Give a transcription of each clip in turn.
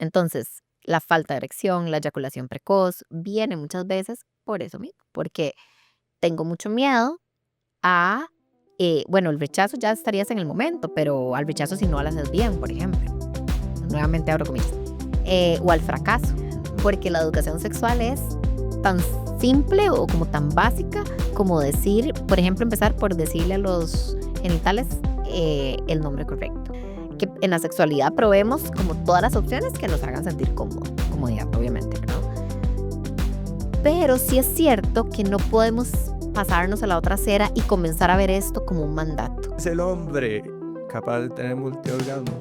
Entonces, la falta de erección, la eyaculación precoz, viene muchas veces por eso mismo, porque tengo mucho miedo a, bueno, el rechazo ya estarías en el momento, pero al rechazo si no lo haces bien, por ejemplo. Nuevamente abro comillas. O al fracaso, porque la educación sexual es tan simple o como tan básica como decir, por ejemplo, empezar por decirle a los genitales el nombre correcto. Que en la sexualidad probemos como todas las opciones que nos hagan sentir comodidad, obviamente, ¿no? Pero sí es cierto que no podemos pasarnos a la otra acera y comenzar a ver esto como un mandato. Es el hombre capaz de tener multiorgasmos.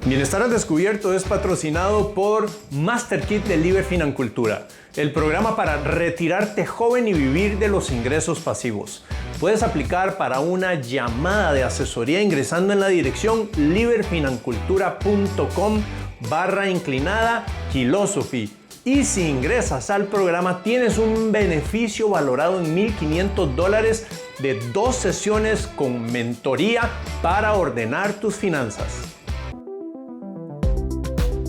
Bienestar al Descubierto es patrocinado por Master Kit de Liber Financultura, el programa para retirarte joven y vivir de los ingresos pasivos. Puedes aplicar para una llamada de asesoría ingresando en la dirección liberfinancultura.com/philosophy. Y si ingresas al programa tienes un beneficio valorado en $1,500 de 2 sesiones con mentoría para ordenar tus finanzas.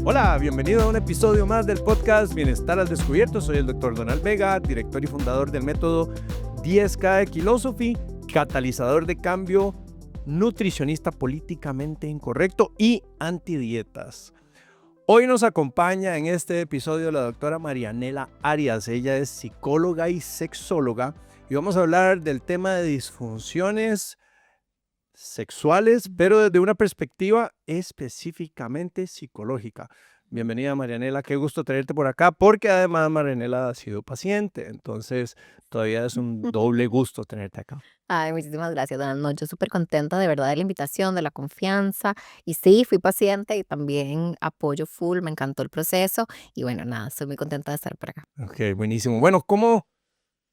Hola, bienvenido a un episodio más del podcast Bienestar al Descubierto. Soy el Dr. Donald Vega, director y fundador del método 10K de Philosophy, catalizador de cambio, nutricionista políticamente incorrecto y antidietas. Hoy nos acompaña en este episodio la doctora Marianela Arias. Ella es psicóloga y sexóloga y vamos a hablar del tema de disfunciones sexuales, pero desde una perspectiva específicamente psicológica. Bienvenida, Marianela, qué gusto tenerte por acá, porque además Marianela ha sido paciente, entonces todavía es un doble gusto tenerte acá. Ay, muchísimas gracias, Donald. No, yo súper contenta de verdad de la invitación, de la confianza. Y sí, fui paciente y también apoyo full, me encantó el proceso. Y bueno, nada, estoy muy contenta de estar por acá. Ok, buenísimo. Bueno,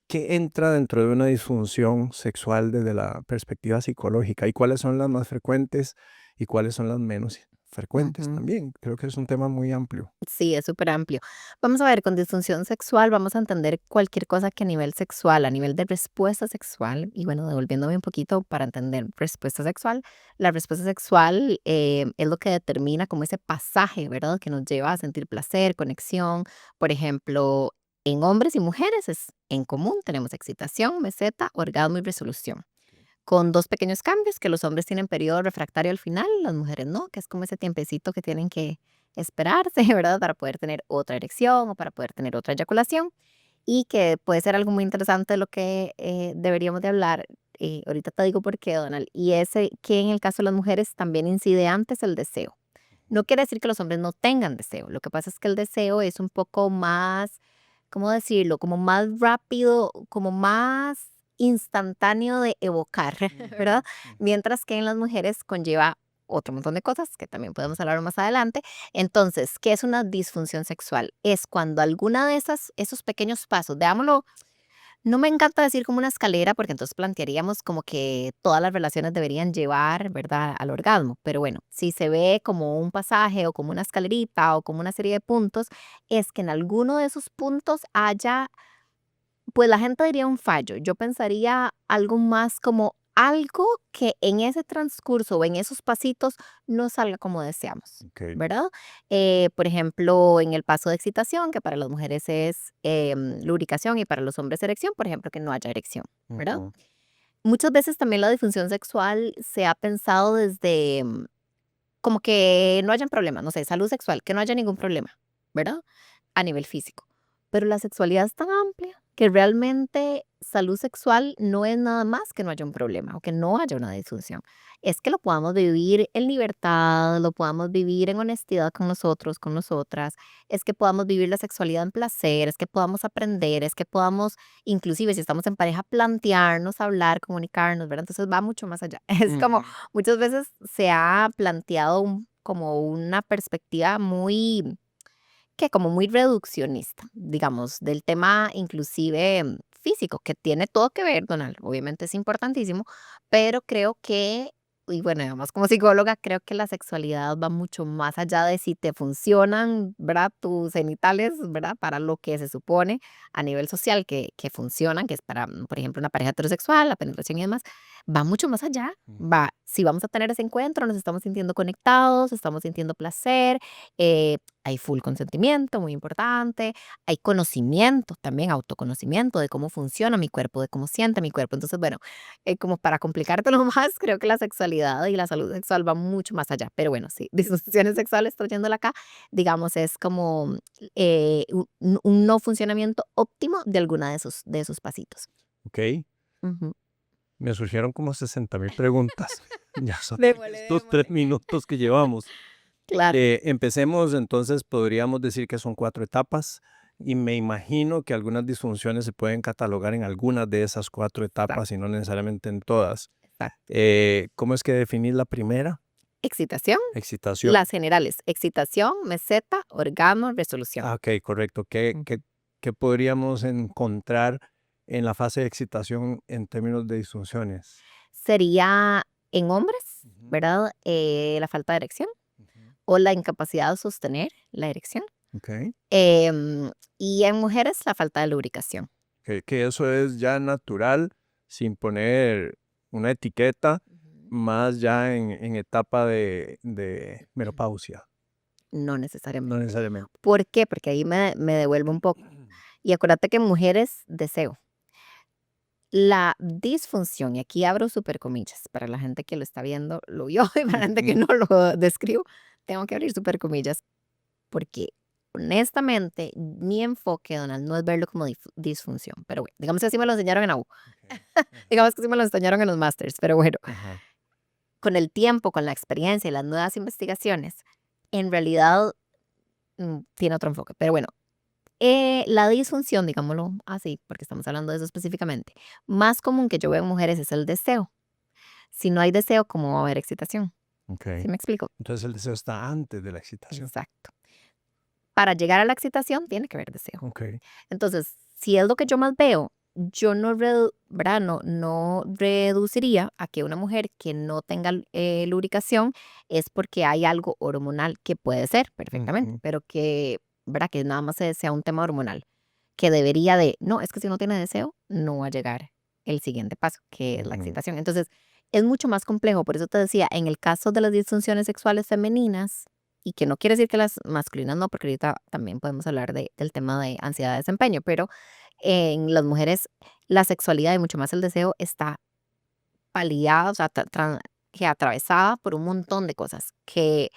¿qué entra dentro de una disfunción sexual desde la perspectiva psicológica? ¿Y cuáles son las más frecuentes y cuáles son las menos frecuentes Ujú. también? Creo que es un tema muy amplio. Sí, es súper amplio. Vamos a ver, con disfunción sexual vamos a entender cualquier cosa que a nivel sexual, a nivel de respuesta sexual, y bueno, devolviéndome un poquito para entender respuesta sexual, la respuesta sexual es lo que determina como ese pasaje, ¿verdad? Que nos lleva a sentir placer, conexión. Por ejemplo, en hombres y mujeres es en común, tenemos excitación, meseta, orgasmo y resolución. Con dos pequeños cambios, que los hombres tienen periodo refractario al final, las mujeres no, que es como ese tiempecito que tienen que esperarse, ¿verdad? Para poder tener otra erección o para poder tener otra eyaculación. Y que puede ser algo muy interesante de lo que deberíamos de hablar. Ahorita te digo por qué, Donald. Y ese que en el caso de las mujeres también incide antes el deseo. No quiere decir que los hombres no tengan deseo. Lo que pasa es que el deseo es un poco más, ¿cómo decirlo? Como más rápido, como más instantáneo de evocar, ¿verdad? Mientras que en las mujeres conlleva otro montón de cosas que también podemos hablar más adelante. Entonces, ¿qué es una disfunción sexual? Es cuando alguna de esos pequeños pasos, veámoslo, no me encanta decir como una escalera, porque entonces plantearíamos como que todas las relaciones deberían llevar, ¿verdad?, al orgasmo. Pero bueno, si se ve como un pasaje o como una escalerita o como una serie de puntos, es que en alguno de esos puntos haya, pues la gente diría un fallo. Yo pensaría algo más como algo que en ese transcurso o en esos pasitos no salga como deseamos, Ok. ¿verdad? Por ejemplo, en el paso de excitación, que para las mujeres es lubricación y para los hombres erección, por ejemplo, que no haya erección, ¿verdad? Ujú. Muchas veces también la disfunción sexual se ha pensado desde como que no hayan problemas, no sé, salud sexual, que no haya ningún problema, ¿verdad? A nivel físico. Pero la sexualidad es tan amplia que realmente salud sexual no es nada más que no haya un problema o que no haya una disfunción. Es que lo podamos vivir en libertad, lo podamos vivir en honestidad con nosotros, con nosotras, es que podamos vivir la sexualidad en placer, es que podamos aprender, es que podamos, inclusive si estamos en pareja, plantearnos, hablar, comunicarnos, ¿verdad? Entonces va mucho más allá. Es como Ujú. muchas veces se ha planteado como una perspectiva muy, que como muy reduccionista, digamos, del tema inclusive físico, que tiene todo que ver, Donald, obviamente es importantísimo, pero creo que y bueno, además como psicóloga creo que la sexualidad va mucho más allá de si te funcionan, ¿verdad? Tus genitales, ¿verdad? Para lo que se supone a nivel social que funcionan, que es para, por ejemplo, una pareja heterosexual, la penetración y demás, va mucho más allá. Va, si vamos a tener ese encuentro, nos estamos sintiendo conectados, estamos sintiendo placer, hay full consentimiento, muy importante, hay conocimiento también, autoconocimiento de cómo funciona mi cuerpo, de cómo siente mi cuerpo. Entonces, bueno, como para complicártelo más, creo que la sexualidad y la salud sexual va mucho más allá. Pero bueno, sí, disfunciones sexuales, trayéndola acá, digamos, es como un no funcionamiento óptimo de alguna de esos pasitos. Ok. Ujú. Me surgieron como 60,000 preguntas. Ya son Démosle, estos 3 démosle. minutos que llevamos. Claro, Empecemos, entonces podríamos decir que son 4 etapas y me imagino que algunas disfunciones se pueden catalogar en algunas de esas 4 exacto, etapas y no necesariamente en todas. exacto. ¿Cómo es que definís la primera? Excitación, Excitación. las generales, excitación, meseta, orgasmo, resolución. Ah, ok, correcto. ¿Qué, Ujú. qué, qué podríamos encontrar en la fase de excitación en términos de disfunciones? Sería en hombres, Ujú, ¿verdad? La falta de erección ujú. o la incapacidad de sostener la erección. Ok. Y en mujeres la falta de lubricación. Que eso es ya natural, sin poner una etiqueta, Ujú. más ya en etapa de menopausia. No No necesariamente. necesariamente. ¿Por qué? Porque ahí me devuelvo un poco. Y acuérdate que en mujeres deseo. La disfunción, y aquí abro super comillas, para la gente que lo está viendo, lo vio, y para la gente que Ujú. no lo describo, tengo que abrir super comillas, porque honestamente mi enfoque, Donald, no es verlo como disfunción, pero bueno, digamos que así me lo enseñaron en la U, Ok. Ajá. digamos que así me lo enseñaron en los másters, pero bueno, Ajá. con el tiempo, con la experiencia y las nuevas investigaciones, en realidad tiene otro enfoque, pero bueno, la disfunción, digámoslo así, porque estamos hablando de eso específicamente, más común que yo veo en mujeres es el deseo. Si no hay deseo, ¿cómo va a haber excitación? Ok. ¿Sí me explico? Entonces el deseo está antes de la excitación. Exacto. Para llegar a la excitación tiene que haber deseo. Ok. Entonces, si es lo que yo más veo, yo no, ¿verdad? No reduciría a que una mujer que no tenga lubricación es porque hay algo hormonal que puede ser perfectamente, Ujú, pero que, ¿verdad? Que nada más sea un tema hormonal, que debería de, no, es que si no tiene deseo, no va a llegar el siguiente paso, que es la ujú. excitación. Entonces, es mucho más complejo. Por eso te decía, en el caso de las disfunciones sexuales femeninas, y que no quiere decir que las masculinas no, porque ahorita también podemos hablar del tema de ansiedad de desempeño, pero en las mujeres la sexualidad y mucho más el deseo está paliada, o sea, que atravesada por un montón de cosas que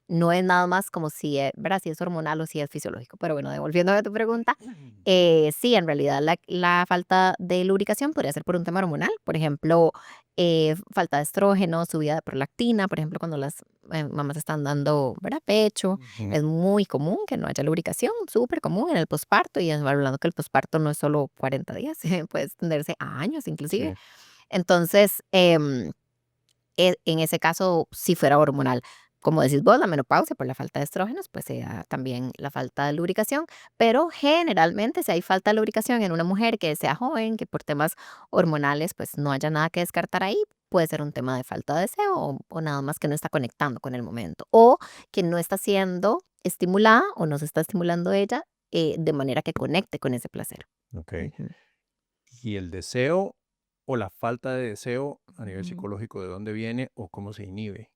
no es nada más como si es, ¿verdad? Si es hormonal o si es fisiológico. Pero bueno, devolviendo a tu pregunta, sí, en realidad la falta de lubricación podría ser por un tema hormonal. Por ejemplo, falta de estrógeno, subida de prolactina. Por ejemplo, cuando las mamás están dando, ¿verdad? Pecho, Ujú. es muy común que no haya lubricación, súper común en el posparto. Y hablando que el posparto no es solo 40 días, puede extenderse a años inclusive. Sí. Entonces, en ese caso, si fuera hormonal. Como decís vos, la menopausia por la falta de estrógenos, pues se da también la falta de lubricación, pero generalmente si hay falta de lubricación en una mujer que sea joven, que por temas hormonales pues no haya nada que descartar ahí, puede ser un tema de falta de deseo o nada más que no está conectando con el momento o que no está siendo estimulada o no se está estimulando ella de manera que conecte con ese placer. Ok. Ujú, ¿Y el deseo o la falta de deseo a nivel ujú. psicológico de dónde viene o cómo se inhibe?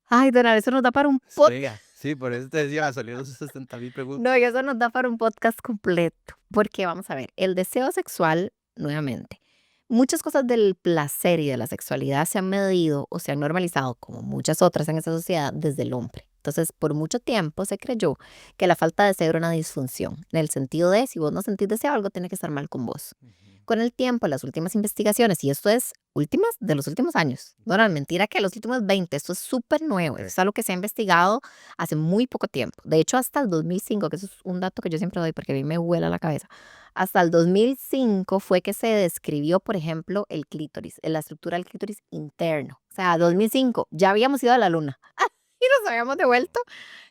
Ay, Donald, eso nos da para un Sí, sí, por eso te decía, salieron 60,000 No, preguntas. y eso nos da para un podcast completo, porque vamos a ver, el deseo sexual, nuevamente, muchas cosas del placer y de la sexualidad se han medido o se han normalizado, como muchas otras en esta sociedad, desde el hombre. Entonces, por mucho tiempo se creyó que la falta de deseo era una disfunción, en el sentido de si vos no sentís deseo, algo tiene que estar mal con vos. Ujú. Con el tiempo, las últimas investigaciones, y esto es últimas de los últimos años, no era mentira que los últimos 20, esto es súper nuevo, Ok. es algo que se ha investigado hace muy poco tiempo. De hecho, hasta el 2005, que eso es un dato que yo siempre doy porque a mí me vuela la cabeza, hasta el 2005 fue que se describió, por ejemplo, el clítoris, la estructura del clítoris interno. O sea, 2005, ya habíamos ido a la luna y nos habíamos devuelto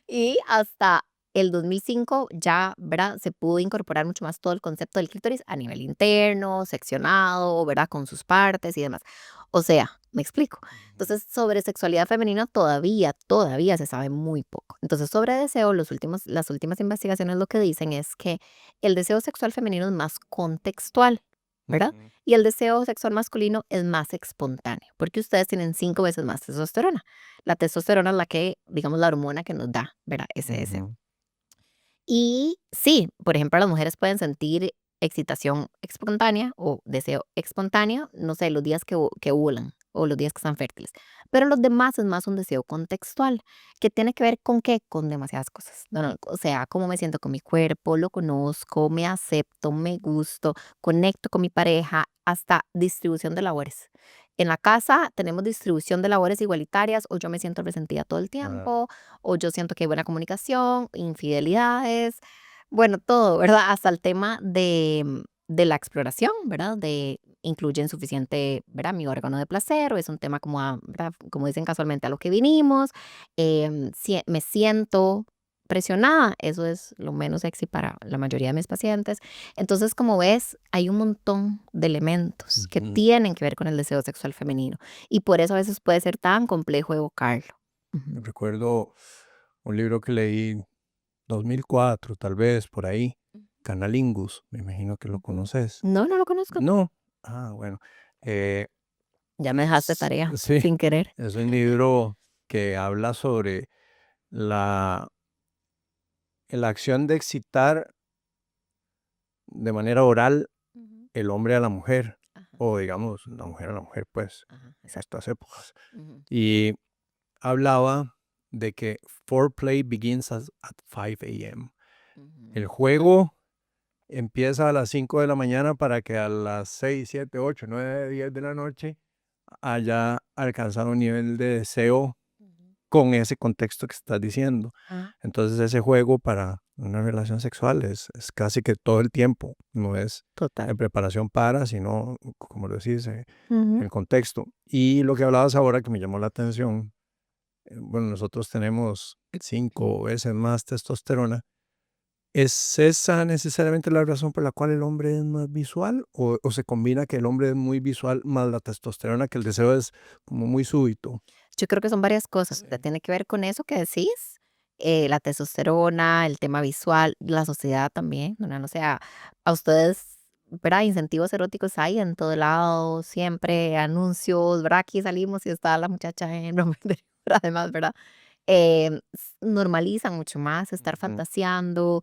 y hasta el 2005 ya, ¿verdad? Se pudo incorporar mucho más todo el concepto del clítoris a nivel interno, seccionado, ¿verdad? Con sus partes y demás. O sea, me explico. Entonces, sobre sexualidad femenina todavía se sabe muy poco. Entonces, sobre deseo, las últimas investigaciones lo que dicen es que el deseo sexual femenino es más contextual, ¿verdad? Ujú. Y el deseo sexual masculino es más espontáneo, porque ustedes tienen 5 veces más testosterona. La testosterona es la que, digamos, la hormona que nos da, ¿verdad? Ese deseo. Ujú. Y sí, por ejemplo, las mujeres pueden sentir excitación espontánea o deseo espontáneo, no sé, los días que ovulan o los días que están fértiles. Pero los demás es más un deseo contextual, que tiene que ver con qué, con demasiadas cosas. No, no, o sea, cómo me siento con mi cuerpo, lo conozco, me acepto, me gusto, conecto con mi pareja, hasta distribución de labores. En la casa tenemos distribución de labores igualitarias o yo me siento resentida todo el Ah, tiempo o yo siento que hay buena comunicación, infidelidades, bueno, todo, ¿verdad? Hasta el tema de la exploración, ¿verdad? De incluyen suficiente, ¿verdad? Mi órgano de placer, o es un tema como, ¿verdad? Como dicen casualmente, a lo que vinimos, me siento presionada, eso es lo menos sexy para la mayoría de mis pacientes. Entonces, como ves, hay un montón de elementos que ujú. tienen que ver con el deseo sexual femenino y por eso a veces puede ser tan complejo evocarlo. Ujú. Recuerdo un libro que leí 2004, tal vez, por ahí, Canalingus, me imagino que lo Ujú. conoces. No, no lo conozco. No, bueno, eh, Ya me dejaste tarea, sí, sin querer. es un libro que habla sobre la, la acción de excitar de manera oral Ujú. el hombre a la mujer, Ajá, o digamos, la mujer a la mujer, pues, ajá, en exacto. estas épocas. Ujú, Y hablaba de que foreplay begins at 5 a.m. El ujú, juego empieza a las 5 de la mañana para que a las 6, 7, 8, 9, 10 de la noche haya alcanzado un nivel de deseo ujú. con ese contexto que estás diciendo. Ah, Entonces ese juego para una relación sexual es casi que todo el tiempo, no es total. en preparación para, sino, como lo decís, Ujú, el contexto. Y lo que hablabas ahora que me llamó la atención, bueno, nosotros tenemos 5 veces más testosterona. ¿Es esa necesariamente la razón por la cual el hombre es más visual? ¿O se combina que el hombre es muy visual más la testosterona, que el deseo es como muy súbito? yo creo que son varias cosas, o sea, Sí. tiene que ver con eso que decís, la testosterona, el tema visual, la sociedad también, ¿verdad? O sea, a ustedes, ¿verdad? Incentivos eróticos hay en todo lado, siempre anuncios, ¿verdad? Aquí salimos y está la muchacha en ropa interior, además, ¿verdad? Normalizan mucho más estar Ujú. fantaseando,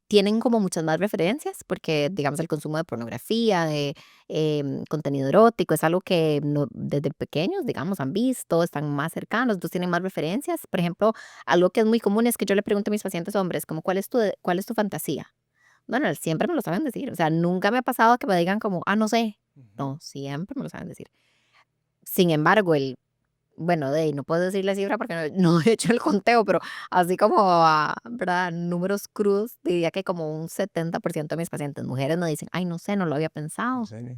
tienen como muchas más referencias, porque digamos el consumo de pornografía, de contenido erótico, es algo que desde pequeños, digamos, han visto, están más cercanos, entonces tienen más referencias. Por ejemplo, algo que es muy común es que yo le pregunto a mis pacientes hombres, como, cuál es tu fantasía? Bueno, siempre me lo saben decir, o sea, nunca me ha pasado que me digan como, no sé, Ujú. no, siempre me lo saben decir. Sin embargo, bueno, de ahí no puedo decir la cifra porque no he hecho el conteo, pero así como ¿verdad? Números crudos, diría que como un 70% de mis pacientes mujeres me dicen, ay, no sé, no lo había ¿En pensado. serio?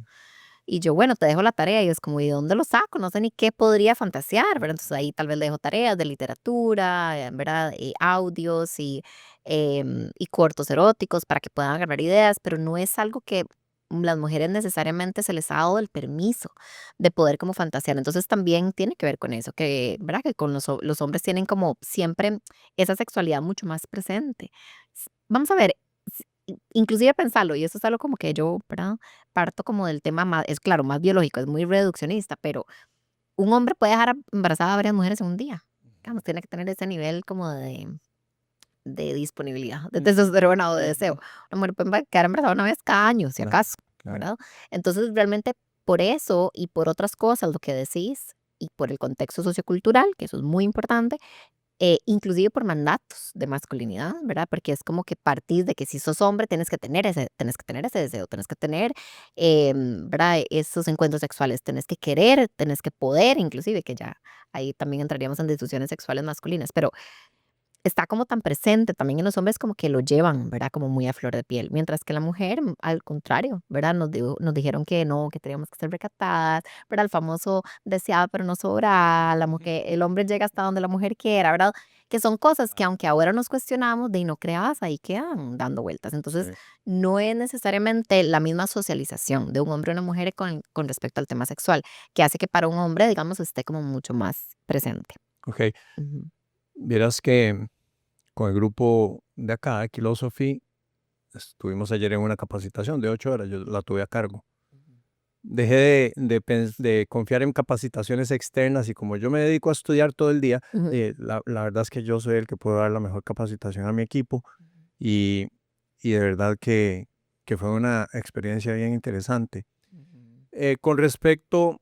Y yo, bueno, te dejo la tarea y es como, ¿y de dónde lo saco? No sé ni qué podría fantasear, ¿verdad? Entonces ahí tal vez le dejo tareas de literatura, ¿verdad? Audios y cortos eróticos para que puedan agarrar ideas, pero no es algo que las mujeres necesariamente se les ha dado el permiso de poder como fantasear. Entonces también tiene que ver con eso, que, ¿verdad? Que con los hombres tienen como siempre esa sexualidad mucho más presente. Vamos a ver, inclusive pensarlo, y eso es algo como que yo, ¿verdad? Parto como del tema más, es claro, más biológico, es muy reduccionista, pero un hombre puede dejar embarazada a varias mujeres en un día. Digamos, tiene que tener ese nivel como de disponibilidad, de Ujú. testosterona o de deseo. Ujú. Una mujer puede quedar embarazada una vez cada año, si Claro, acaso, claro. ¿verdad? Entonces, realmente por eso y por otras cosas, lo que decís, y por el contexto sociocultural, que eso es muy importante, inclusive por mandatos de masculinidad, ¿verdad? Porque es como que partís de que si sos hombre tienes que tener ese deseo, tienes que tener, ¿verdad? Esos encuentros sexuales, tienes que querer, tienes que poder, inclusive, que ya ahí también entraríamos en discusiones sexuales masculinas, pero está como tan presente también en los hombres como que lo llevan, ¿verdad? Como muy a flor de piel, mientras que la mujer, al contrario, ¿verdad? Nos dijeron que no, que teníamos que ser recatadas, ¿verdad? El famoso deseada pero no sobrada, la mujer, el hombre llega hasta donde la mujer quiera, ¿verdad? Que son cosas que aunque ahora nos cuestionamos, de y no creas, ahí quedan dando vueltas. Entonces, Sí. no es necesariamente la misma socialización de un hombre o una mujer con respecto al tema sexual, que hace que para un hombre, digamos, esté como mucho más presente. Ok, Ujú, vieras que con el grupo de acá, de Philosophy, estuvimos ayer en una capacitación de 8 horas, yo la tuve a cargo. Dejé de confiar en capacitaciones externas y como yo me dedico a estudiar todo el día, ujú, la verdad es que yo soy el que puedo dar la mejor capacitación a mi equipo y, y de verdad que fue una experiencia bien interesante. ujú. Con respecto,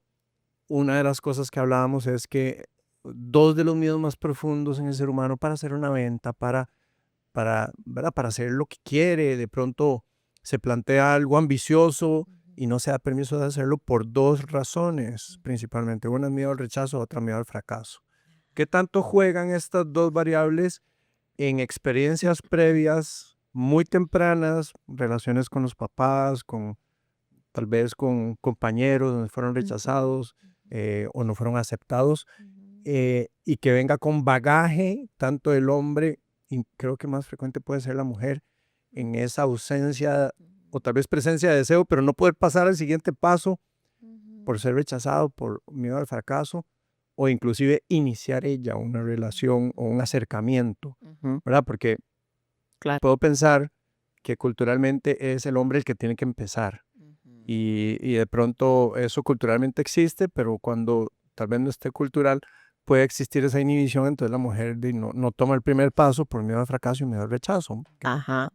una de las cosas que hablábamos es que dos de los miedos más profundos en el ser humano para hacer una venta, ¿verdad? Para hacer lo que quiere, de pronto se plantea algo ambicioso y no se da permiso de hacerlo por dos razones, principalmente. Una es miedo al rechazo, otra miedo al fracaso. ¿Qué tanto juegan estas dos variables en experiencias previas muy tempranas, relaciones con los papás, con tal vez con compañeros donde fueron Ujú, rechazados ujú, o no fueron aceptados? ujú, Y que venga con bagaje, tanto el hombre, y creo que más frecuente puede ser la mujer, en esa ausencia o tal vez presencia de deseo, pero no poder pasar al siguiente paso por ujú, ser rechazado, por miedo al fracaso, o inclusive iniciar ella una relación o un acercamiento, ujú. ¿verdad? Porque Claro. puedo pensar que culturalmente es el hombre el que tiene que empezar Ujú, y de pronto eso culturalmente existe, pero cuando tal vez no esté cultural, puede existir esa inhibición, entonces la mujer no toma el primer paso por miedo al fracaso y miedo al rechazo. ajá.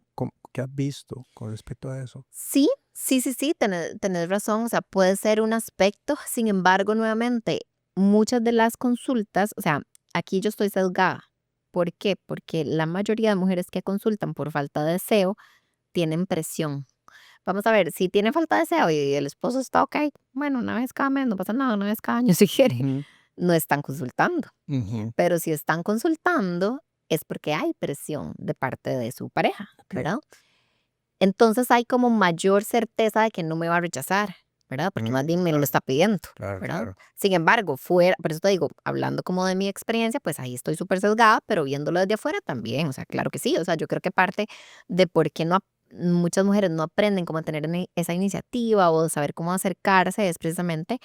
¿Qué has visto con respecto a eso? Sí, sí, sí, sí, tenés razón, o sea, puede ser un aspecto, sin embargo, nuevamente, muchas de las consultas, o sea, aquí yo estoy sesgada. ¿Por qué? Porque la mayoría de mujeres que consultan por falta de deseo tienen presión. Vamos a ver, si tiene falta de deseo y el esposo está ok, bueno, una vez cada mes, no pasa nada, una vez cada año si quiere, Ujú, no están consultando. ujú, Pero si están consultando es porque hay presión de parte de su pareja, ok, ¿verdad? Entonces hay como mayor certeza de que no me va a rechazar, ¿verdad? Porque más bien me lo claro, está pidiendo, claro, ¿verdad? claro. Sin embargo, fuera, por eso te digo, hablando como de mi experiencia, pues ahí estoy súper sesgada, pero viéndolo desde afuera también, o sea, claro que sí, o sea, yo creo que parte de por qué muchas mujeres no aprenden cómo tener esa iniciativa o saber cómo acercarse es precisamente,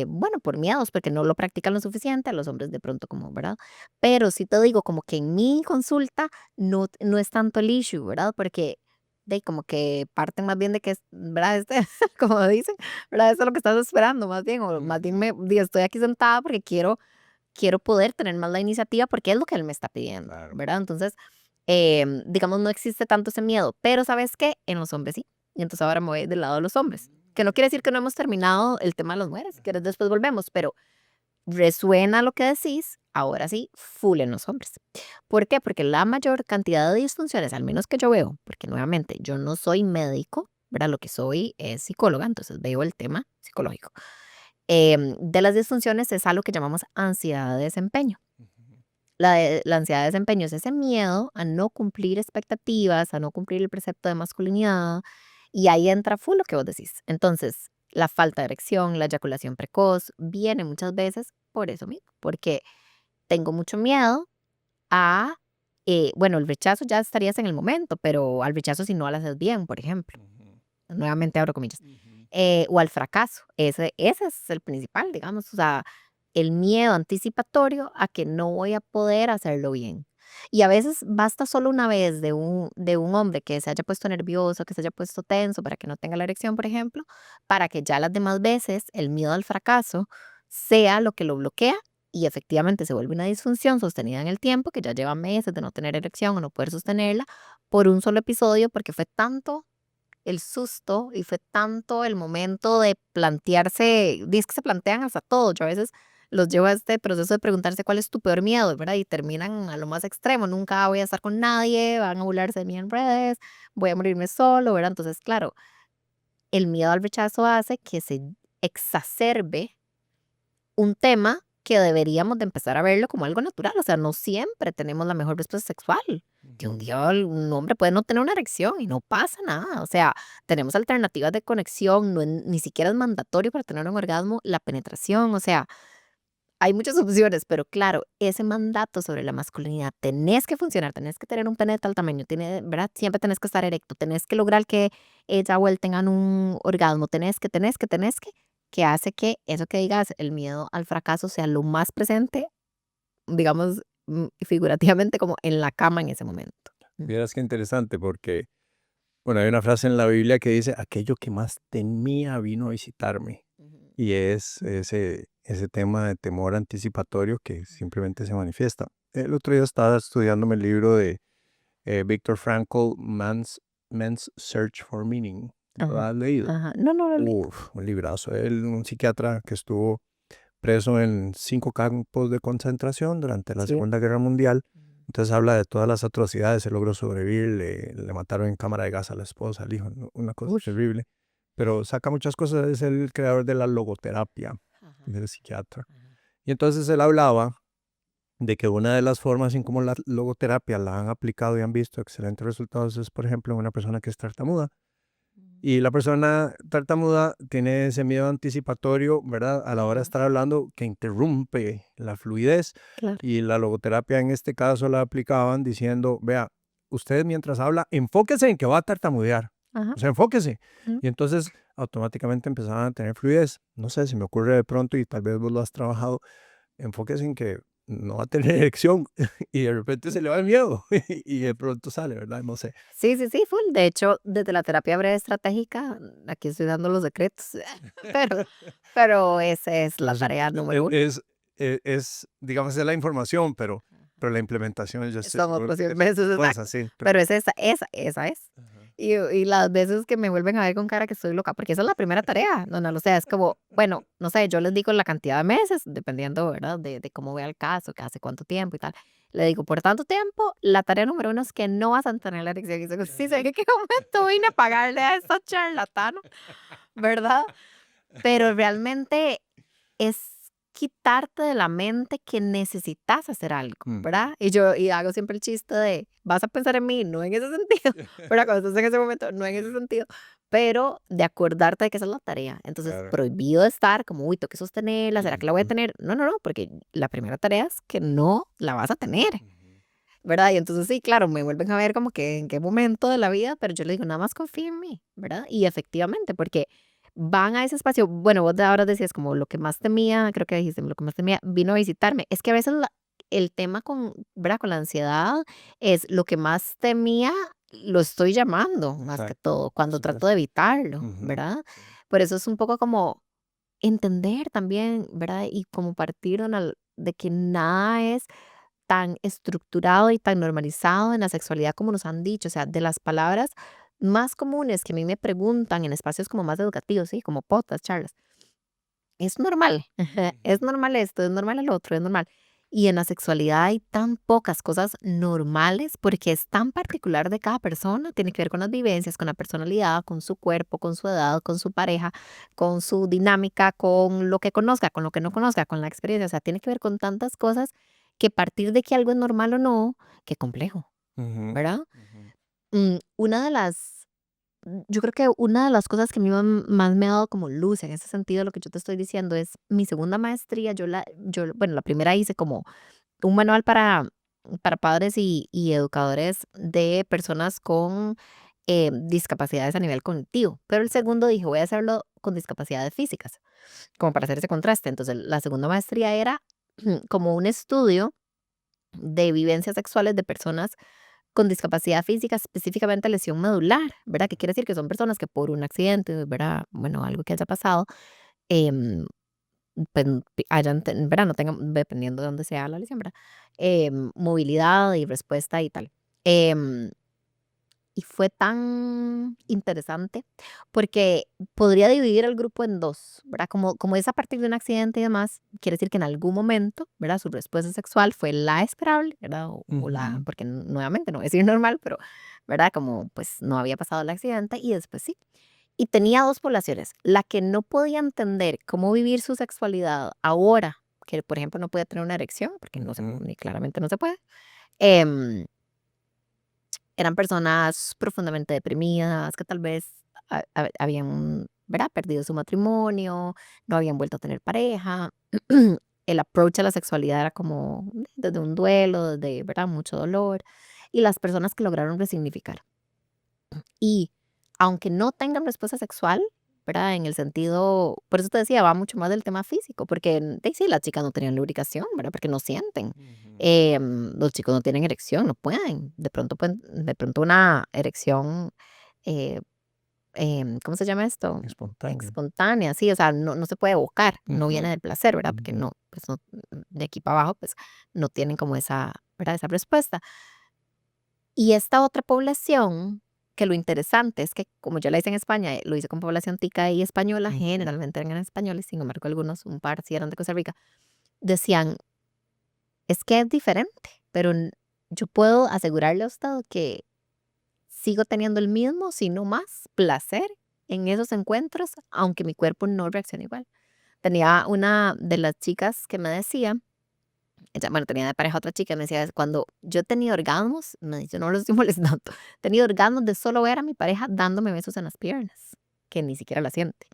bueno, por miedos, porque no lo practican lo suficiente, a los hombres de pronto como, ¿verdad? Pero sí te digo, como que en mi consulta no es tanto el issue, ¿verdad? Porque de como que parten más bien de que es, ¿verdad? Como dicen, ¿verdad? Eso es lo que estás esperando, más bien, o más bien Ujú, estoy aquí sentada porque quiero poder tener más la iniciativa porque es lo que él me está pidiendo, claro. ¿verdad? Entonces, digamos, no existe tanto ese miedo, pero ¿sabes qué? En los hombres sí. Y entonces ahora me voy del lado de los hombres. Que no quiere decir que no hemos terminado el tema de las mujeres, si quieres después volvemos, pero resuena lo que decís, ahora sí, full en los hombres. ¿Por qué? Porque la mayor cantidad de disfunciones, al menos que yo veo, porque nuevamente yo no soy médico, ¿verdad? Lo que soy es psicóloga, entonces veo el tema psicológico. De las disfunciones es algo que llamamos ansiedad de desempeño. Ujú, La ansiedad de desempeño es ese miedo a no cumplir expectativas, a no cumplir el precepto de masculinidad, y ahí entra full lo que vos decís. Entonces, la falta de erección, la eyaculación precoz, viene muchas veces por eso mismo, porque tengo mucho miedo a, bueno, el rechazo ya estarías en el momento, pero al rechazo si no lo haces bien, por ejemplo. ujú, Nuevamente abro comillas. ujú. O al fracaso. Ese es el principal, digamos, o sea, el miedo anticipatorio a que no voy a poder hacerlo bien. Y a veces basta solo una vez de un hombre que se haya puesto nervioso, que se haya puesto tenso para que no tenga la erección, por ejemplo, para que ya las demás veces el miedo al fracaso sea lo que lo bloquea y efectivamente se vuelve una disfunción sostenida en el tiempo, que ya lleva meses de no tener erección o no poder sostenerla por un solo episodio, porque fue tanto el susto y fue tanto el momento de plantearse, dice que se plantean hasta todo, yo a veces los llevo a este proceso de preguntarse cuál es tu peor miedo, ¿verdad? Y terminan a lo más extremo, nunca voy a estar con nadie, van a burlarse de mí en redes, voy a morirme solo, ¿verdad? Entonces, claro, el miedo al rechazo hace que se exacerbe un tema que deberíamos de empezar a verlo como algo natural. O sea, no siempre tenemos la mejor respuesta sexual. Que un día un hombre puede no tener una erección y no pasa nada. O sea, tenemos alternativas de conexión, ni siquiera es mandatorio para tener un orgasmo la penetración. O sea, hay muchas opciones, pero claro, ese mandato sobre la masculinidad, tenés que funcionar, tenés que tener un pene de tal tamaño, ¿verdad? Siempre tenés que estar erecto, tenés que lograr que ella o él tengan un orgasmo, que hace que eso que digas, el miedo al fracaso sea lo más presente, digamos, figurativamente como en la cama en ese momento. Vieras qué interesante porque, bueno, hay una frase en la Biblia que dice, aquello que más temía vino a visitarme. Ujú. Y es ese tema de temor anticipatorio que simplemente se manifiesta. El otro día estaba estudiándome el libro de Viktor Frankl, Man's Search for Meaning. ¿Lo Ajá, has leído? ajá. No, no lo he leído. Uf, un librazo. Él, un psiquiatra que estuvo preso en 5 campos de concentración durante la Sí. Segunda Guerra Mundial. Entonces habla de todas las atrocidades, él logró sobrevivir, le mataron en cámara de gas a la esposa, al hijo, una cosa Uy. terrible. Pero saca muchas cosas, es el creador de la logoterapia, Ajá, del psiquiatra. ajá. Y entonces él hablaba de que una de las formas en cómo la logoterapia la han aplicado y han visto excelentes resultados es, por ejemplo, en una persona que es tartamuda. Y la persona tartamuda tiene ese miedo anticipatorio, ¿verdad? A la hora de Ajá. estar hablando que interrumpe la fluidez. Claro. Y la logoterapia en este caso la aplicaban diciendo, vea, usted mientras habla, enfóquese en que va a tartamudear. Ajá. O sea, enfóquese. Ujú. Y entonces automáticamente empezaban a tener fluidez. No sé, si me ocurre de pronto y tal vez vos lo has trabajado, enfóquese en que no va a tener erección y de repente se le va el miedo y de pronto sale, ¿verdad? No sé. Sí, sí, sí, full. De hecho, desde la terapia breve estratégica, aquí estoy dando los secretos, pero, pero esa es la tarea número uno. Es, digamos, es la información, pero la implementación yo estoy Son seguro otros que 100 meses, no es exacto. así. Pero es esa es. Ajá. Y las veces que me vuelven a ver con cara que estoy loca, porque esa es la primera tarea, no, o sea, es como, bueno, no sé, yo les digo la cantidad de meses, dependiendo, ¿verdad? De cómo vea el caso, que hace cuánto tiempo y tal. Le digo, por tanto tiempo, la tarea número uno es que no vas a tener la erección. Y digo, sí, sé que qué momento vine a pagarle a esta charlatano, ¿verdad? Pero realmente es quitarte de la mente que necesitas hacer algo, Mm. ¿verdad? Y hago siempre el chiste de, vas a pensar en mí, no en ese sentido, ¿verdad? Cuando estás en ese momento, no en ese sentido, pero de acordarte de que esa es la tarea. Entonces, Claro. prohibido estar como, uy, tengo que sostenerla, ¿será que la voy a Ujú, tener? No, no, no, porque la primera tarea es que no la vas a tener, ujú. ¿verdad? Y entonces sí, claro, me vuelven a ver como que en qué momento de la vida, pero yo le digo, nada más confía en mí, ¿verdad? Y efectivamente, porque van a ese espacio, bueno, vos de ahora decías como lo que más temía, creo que dijiste, lo que más temía vino a visitarme. Es que a veces el tema con, ¿verdad? Con la ansiedad es lo que más temía, lo estoy llamando más que Exacto, todo, por cuando trato de supuesto. evitarlo, Ujú, ¿verdad? sí. Por eso es un poco como entender también, ¿verdad? Y como partir de, de que nada es tan estructurado y tan normalizado en la sexualidad como nos han dicho, o sea, de las palabras más comunes que a mí me preguntan en espacios como más educativos, ¿sí? Como potas, charlas. Es normal, es Ujú, normal esto, es normal el otro, es normal. Y en la sexualidad hay tan pocas cosas normales porque es tan particular de cada persona, tiene que ver con las vivencias, con la personalidad, con su cuerpo, con su edad, con su pareja, con su dinámica, con lo que conozca, con lo que no conozca, con la experiencia, o sea, tiene que ver con tantas cosas que partir de que algo es normal o no, qué complejo, ujú, ¿verdad? ujú. Una de las yo creo que una de las cosas que a mí más me ha dado como luz en ese sentido, lo que yo te estoy diciendo, es mi segunda maestría, bueno, la primera hice como un manual para padres y educadores de personas con discapacidades a nivel cognitivo, pero el segundo dije, voy a hacerlo con discapacidades físicas, como para hacer ese contraste. Entonces, la segunda maestría era como un estudio de vivencias sexuales de personas con discapacidad física, específicamente lesión medular, ¿verdad? Que quiere decir que son personas que por un accidente, ¿verdad? Bueno, algo que haya pasado, em, pues, ¿verdad? No tengan, dependiendo de dónde sea la lesión, ¿verdad? Movilidad y respuesta y tal. Em, y fue tan interesante porque podría dividir el grupo en dos, ¿verdad? Como es a partir de un accidente y demás, quiere decir que en algún momento, ¿verdad? Su respuesta sexual fue la esperable, ¿verdad? O la, Ujú. porque nuevamente no voy a decir normal, pero, ¿verdad? Como pues no había pasado el accidente y después sí. Y tenía dos poblaciones, la que no podía entender cómo vivir su sexualidad ahora que por ejemplo no puede tener una erección, porque no se, Ujú. ni claramente no se puede. Em, Eran personas profundamente deprimidas, que tal vez habían, ¿verdad?, perdido su matrimonio, no habían vuelto a tener pareja. El approach a la sexualidad era como desde un duelo, desde, ¿verdad?, mucho dolor. Y las personas que lograron resignificar. Y aunque no tengan respuesta sexual, ¿verdad? En el sentido, por eso te decía, va mucho más del tema físico, porque sí, las chicas no tenían lubricación, ¿verdad? Porque no sienten. Ujú. Los chicos no tienen erección, no pueden. De pronto una erección, eh, ¿cómo se llama esto? Espontáneo. Espontánea, sí, o sea, no se puede evocar, no Ujú. viene del placer, ¿verdad? Porque Ujú. no, pues no, de aquí para abajo, pues no tienen como esa, ¿verdad? Esa respuesta. Y esta otra población, que lo interesante es que, como yo la hice en España, lo hice con población tica y española, Ujú. generalmente eran españoles, sin embargo, algunos, un par, sí eran de Costa Rica, decían, es que es diferente, pero yo puedo asegurarle a usted que sigo teniendo el mismo, si no más, placer en esos encuentros, aunque mi cuerpo no reaccione igual. Tenía una de las chicas que me decía, ella, bueno, tenía de pareja otra chica, me decía, cuando yo he tenido orgasmos, me dice, no lo estoy molestando, he tenido orgasmos de solo ver a mi pareja dándome besos en las piernas, que ni siquiera la siente,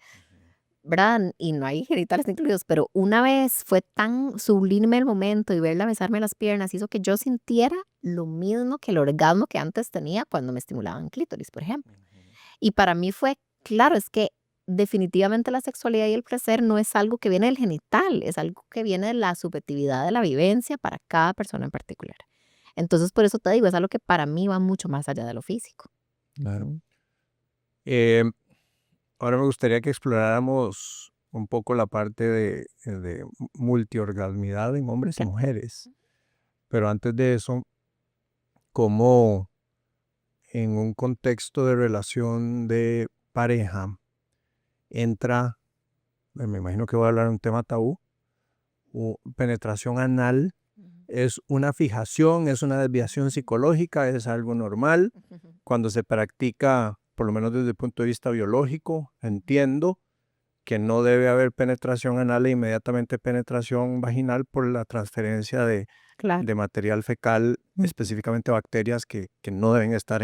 ¿verdad? Y no hay genitales incluidos, pero una vez fue tan sublime el momento y verla besarme las piernas hizo que yo sintiera lo mismo que el orgasmo que antes tenía cuando me estimulaban clítoris, por ejemplo. Y para mí fue, claro, es que definitivamente la sexualidad y el placer no es algo que viene del genital, es algo que viene de la subjetividad de la vivencia para cada persona en particular. Entonces, por eso te digo, es algo que para mí va mucho más allá de lo físico. Claro. Mm. Em, Ahora me gustaría que exploráramos un poco la parte de multiorgasmidad en hombres y Claro. mujeres. Pero antes de eso, cómo en un contexto de relación de pareja entra, me imagino que voy a hablar de un tema tabú, penetración anal. Ujú. ¿Es una fijación, es una desviación psicológica, es algo normal? Ujú. Cuando se practica, por lo menos desde el punto de vista biológico, entiendo que no debe haber penetración anal e inmediatamente penetración vaginal por la transferencia Claro. de material fecal, Ujú. específicamente bacterias que no deben estar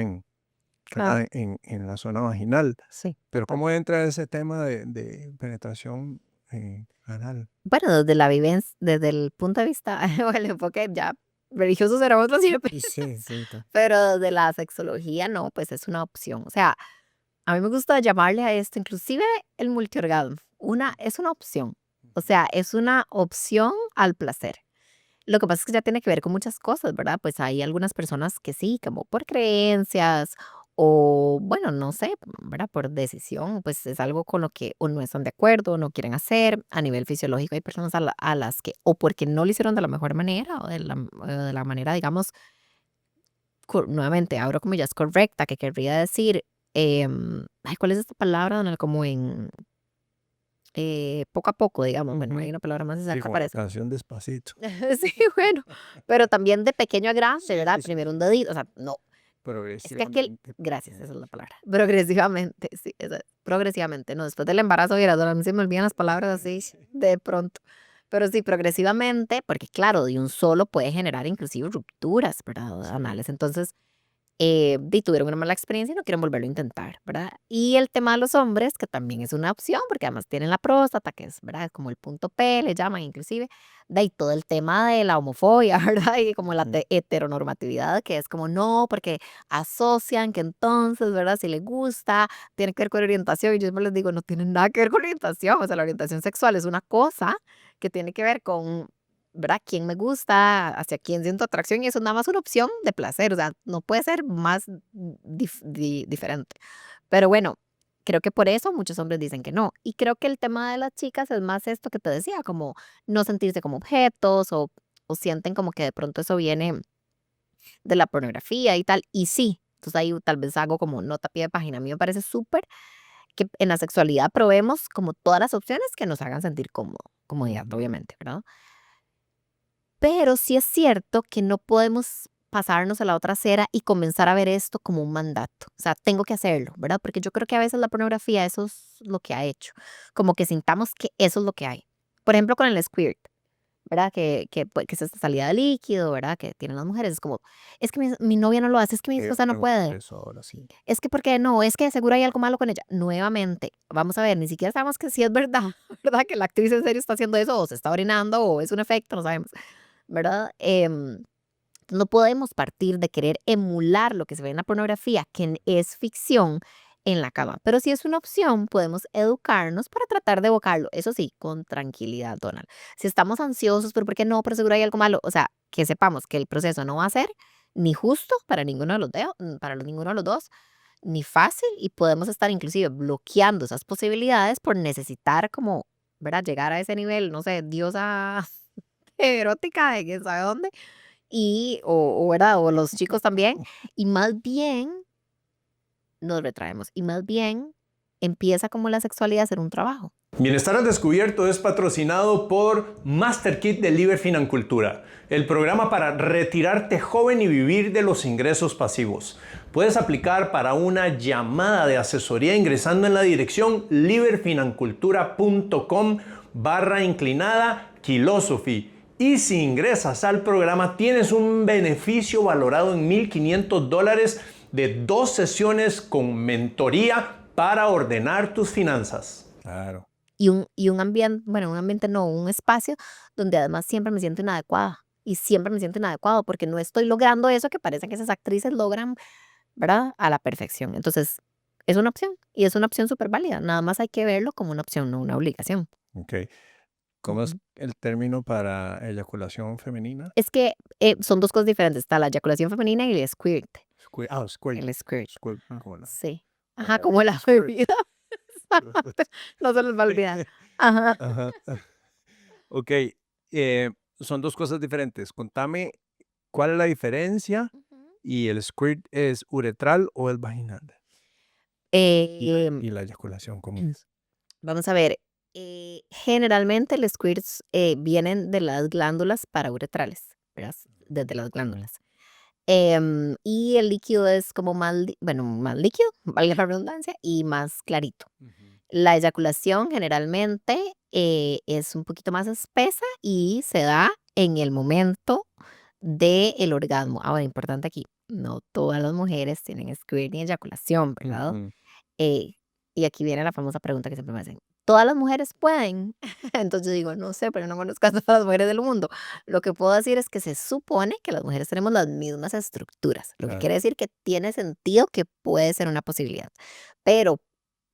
Claro. en la zona vaginal. Sí, Pero total. ¿cómo entra ese tema de penetración anal? Bueno, desde la vivencia, desde el punto de vista, o el enfoque ya religioso será otro siempre, Sí, sí. pero de la sexología no, pues es una opción. O sea, a mí me gusta llamarle a esto, inclusive el multiorgasmo, es una opción. O sea, es una opción al placer. Lo que pasa es que ya tiene que ver con muchas cosas, ¿verdad? Pues hay algunas personas que sí, como por creencias o, bueno, no sé, ¿verdad? Por decisión, pues es algo con lo que o no están de acuerdo, o no quieren hacer. A nivel fisiológico hay personas a las que, o porque no lo hicieron de la mejor manera, o de la manera, digamos, nuevamente, abro comillas, correcta, que querría decir, ay, ¿cuál es esta palabra? Donde como en poco a poco, digamos, bueno, hay Ujú. una palabra más Sí, exacta como para la eso. canción Despacito. Sí, bueno, pero también de pequeño a grande, Sí, ¿verdad? sí, Primero un sí. dedito, o sea, no, es que Progresivamente. gracias, esa es la palabra, progresivamente, sí, esa es, progresivamente, no, después del embarazo, y a mí se me olvidan las palabras así de pronto, pero sí, progresivamente, porque claro, de un solo puede generar inclusive rupturas, ¿verdad? Sí. Anales, entonces tuvieron una mala experiencia y no quieren volverlo a intentar, ¿verdad? Y el tema de los hombres, que también es una opción, porque además tienen la próstata, que es, ¿verdad? Como el punto P, le llaman inclusive, de ahí todo el tema de la homofobia, ¿verdad? Y como la Ujú. heteronormatividad, que es como no, porque asocian que entonces, ¿verdad? Si le gusta, tiene que ver con orientación. Y yo siempre les digo, no tiene nada que ver con orientación, o sea, la orientación sexual es una cosa que tiene que ver con, ¿verdad? Quién me gusta, hacia quién siento atracción y eso es nada más una opción de placer, o sea, no puede ser más diferente. Pero bueno, creo que por eso muchos hombres dicen que no. Y creo que el tema de las chicas es más esto que te decía, como no sentirse como objetos o sienten como que de pronto eso viene de la pornografía y tal. Y sí, entonces ahí tal vez hago como nota a pie de página. A mí me parece súper que en la sexualidad probemos como todas las opciones que nos hagan sentir comodidad, Ujú. obviamente, ¿verdad? Pero sí es cierto que no podemos pasarnos a la otra acera y comenzar a ver esto como un mandato. O sea, tengo que hacerlo, ¿verdad? Porque yo creo que a veces la pornografía eso es lo que ha hecho. Como que sintamos que eso es lo que hay. Por ejemplo, con el squirt. ¿verdad? Que es esta salida de líquido, ¿verdad? Que tienen las mujeres. Es como, es que mi novia no lo hace, es que mi esposa no Tengo que hacer puede. eso ahora sí. Es que, ¿por qué no? Es que seguro hay algo malo con ella. Nuevamente, vamos a ver, ni siquiera sabemos que si es verdad, ¿verdad? Que la actriz en serio está haciendo eso, o se está orinando, o es un efecto, no sabemos, ¿verdad? No podemos partir de querer emular lo que se ve en la pornografía, que es ficción, en la cama. Pero si es una opción, podemos educarnos para tratar de evocarlo. Eso sí, con tranquilidad, Donald. Si estamos ansiosos, pero ¿por qué no? Pero seguro hay algo malo. O sea, que sepamos que el proceso no va a ser ni justo para ninguno de los, ninguno de los dos, ni fácil, y podemos estar inclusive bloqueando esas posibilidades por necesitar como, ¿verdad? Llegar a ese nivel, no sé, diosa erótica de quién sabe dónde, y, ¿verdad? O los chicos también, y más bien nos retraemos, y más bien empieza como la sexualidad a ser un trabajo. Bienestar al Descubierto es patrocinado por Master Kit de Liber Financultura, el programa para retirarte joven y vivir de los ingresos pasivos. Puedes aplicar para una llamada de asesoría ingresando en la dirección liberfinancultura.com/inclinada-philosophy. Y si ingresas al programa, tienes un beneficio valorado en $1,500 de 2 sesiones con mentoría para ordenar tus finanzas. Claro. Y un ambiente, bueno, un ambiente no, un espacio donde además siempre me siento inadecuada. Y siempre me siento inadecuado porque no estoy logrando eso que parece que esas actrices logran, ¿verdad? A la perfección. Entonces, es una opción y es una opción súper válida. Nada más hay que verlo como una opción, no una obligación. Ok. ¿Cómo es el término para eyaculación femenina? Es que son dos cosas diferentes. Está la eyaculación femenina y el squirt. Squirt. El squirt. Squirt, como la... Sí. Ajá, Ajá, como la squirt. bebida. No se les va a olvidar. Ajá. Ajá. Ok, son dos cosas diferentes. Contame cuál es la diferencia y el squirt es uretral o es vaginal. Eh, Y la eyaculación, ¿cómo es? Vamos a ver. Generalmente los squirts vienen de las glándulas parauretrales, ¿verdad? Desde las glándulas. Y el líquido es como más, bueno, más líquido, valga la redundancia, y más clarito. La eyaculación generalmente es un poquito más espesa y se da en el momento del orgasmo. Ahora, importante aquí, no todas las mujeres tienen squirt ni eyaculación, ¿verdad? Ujú. Eh, y aquí viene la famosa pregunta que siempre me hacen. ¿Todas las mujeres pueden? Entonces yo digo, no sé, pero no conozco a todas las mujeres del mundo. Lo que puedo decir es que se supone que las mujeres tenemos las mismas estructuras, lo que Claro. quiere decir que tiene sentido que puede ser una posibilidad. Pero,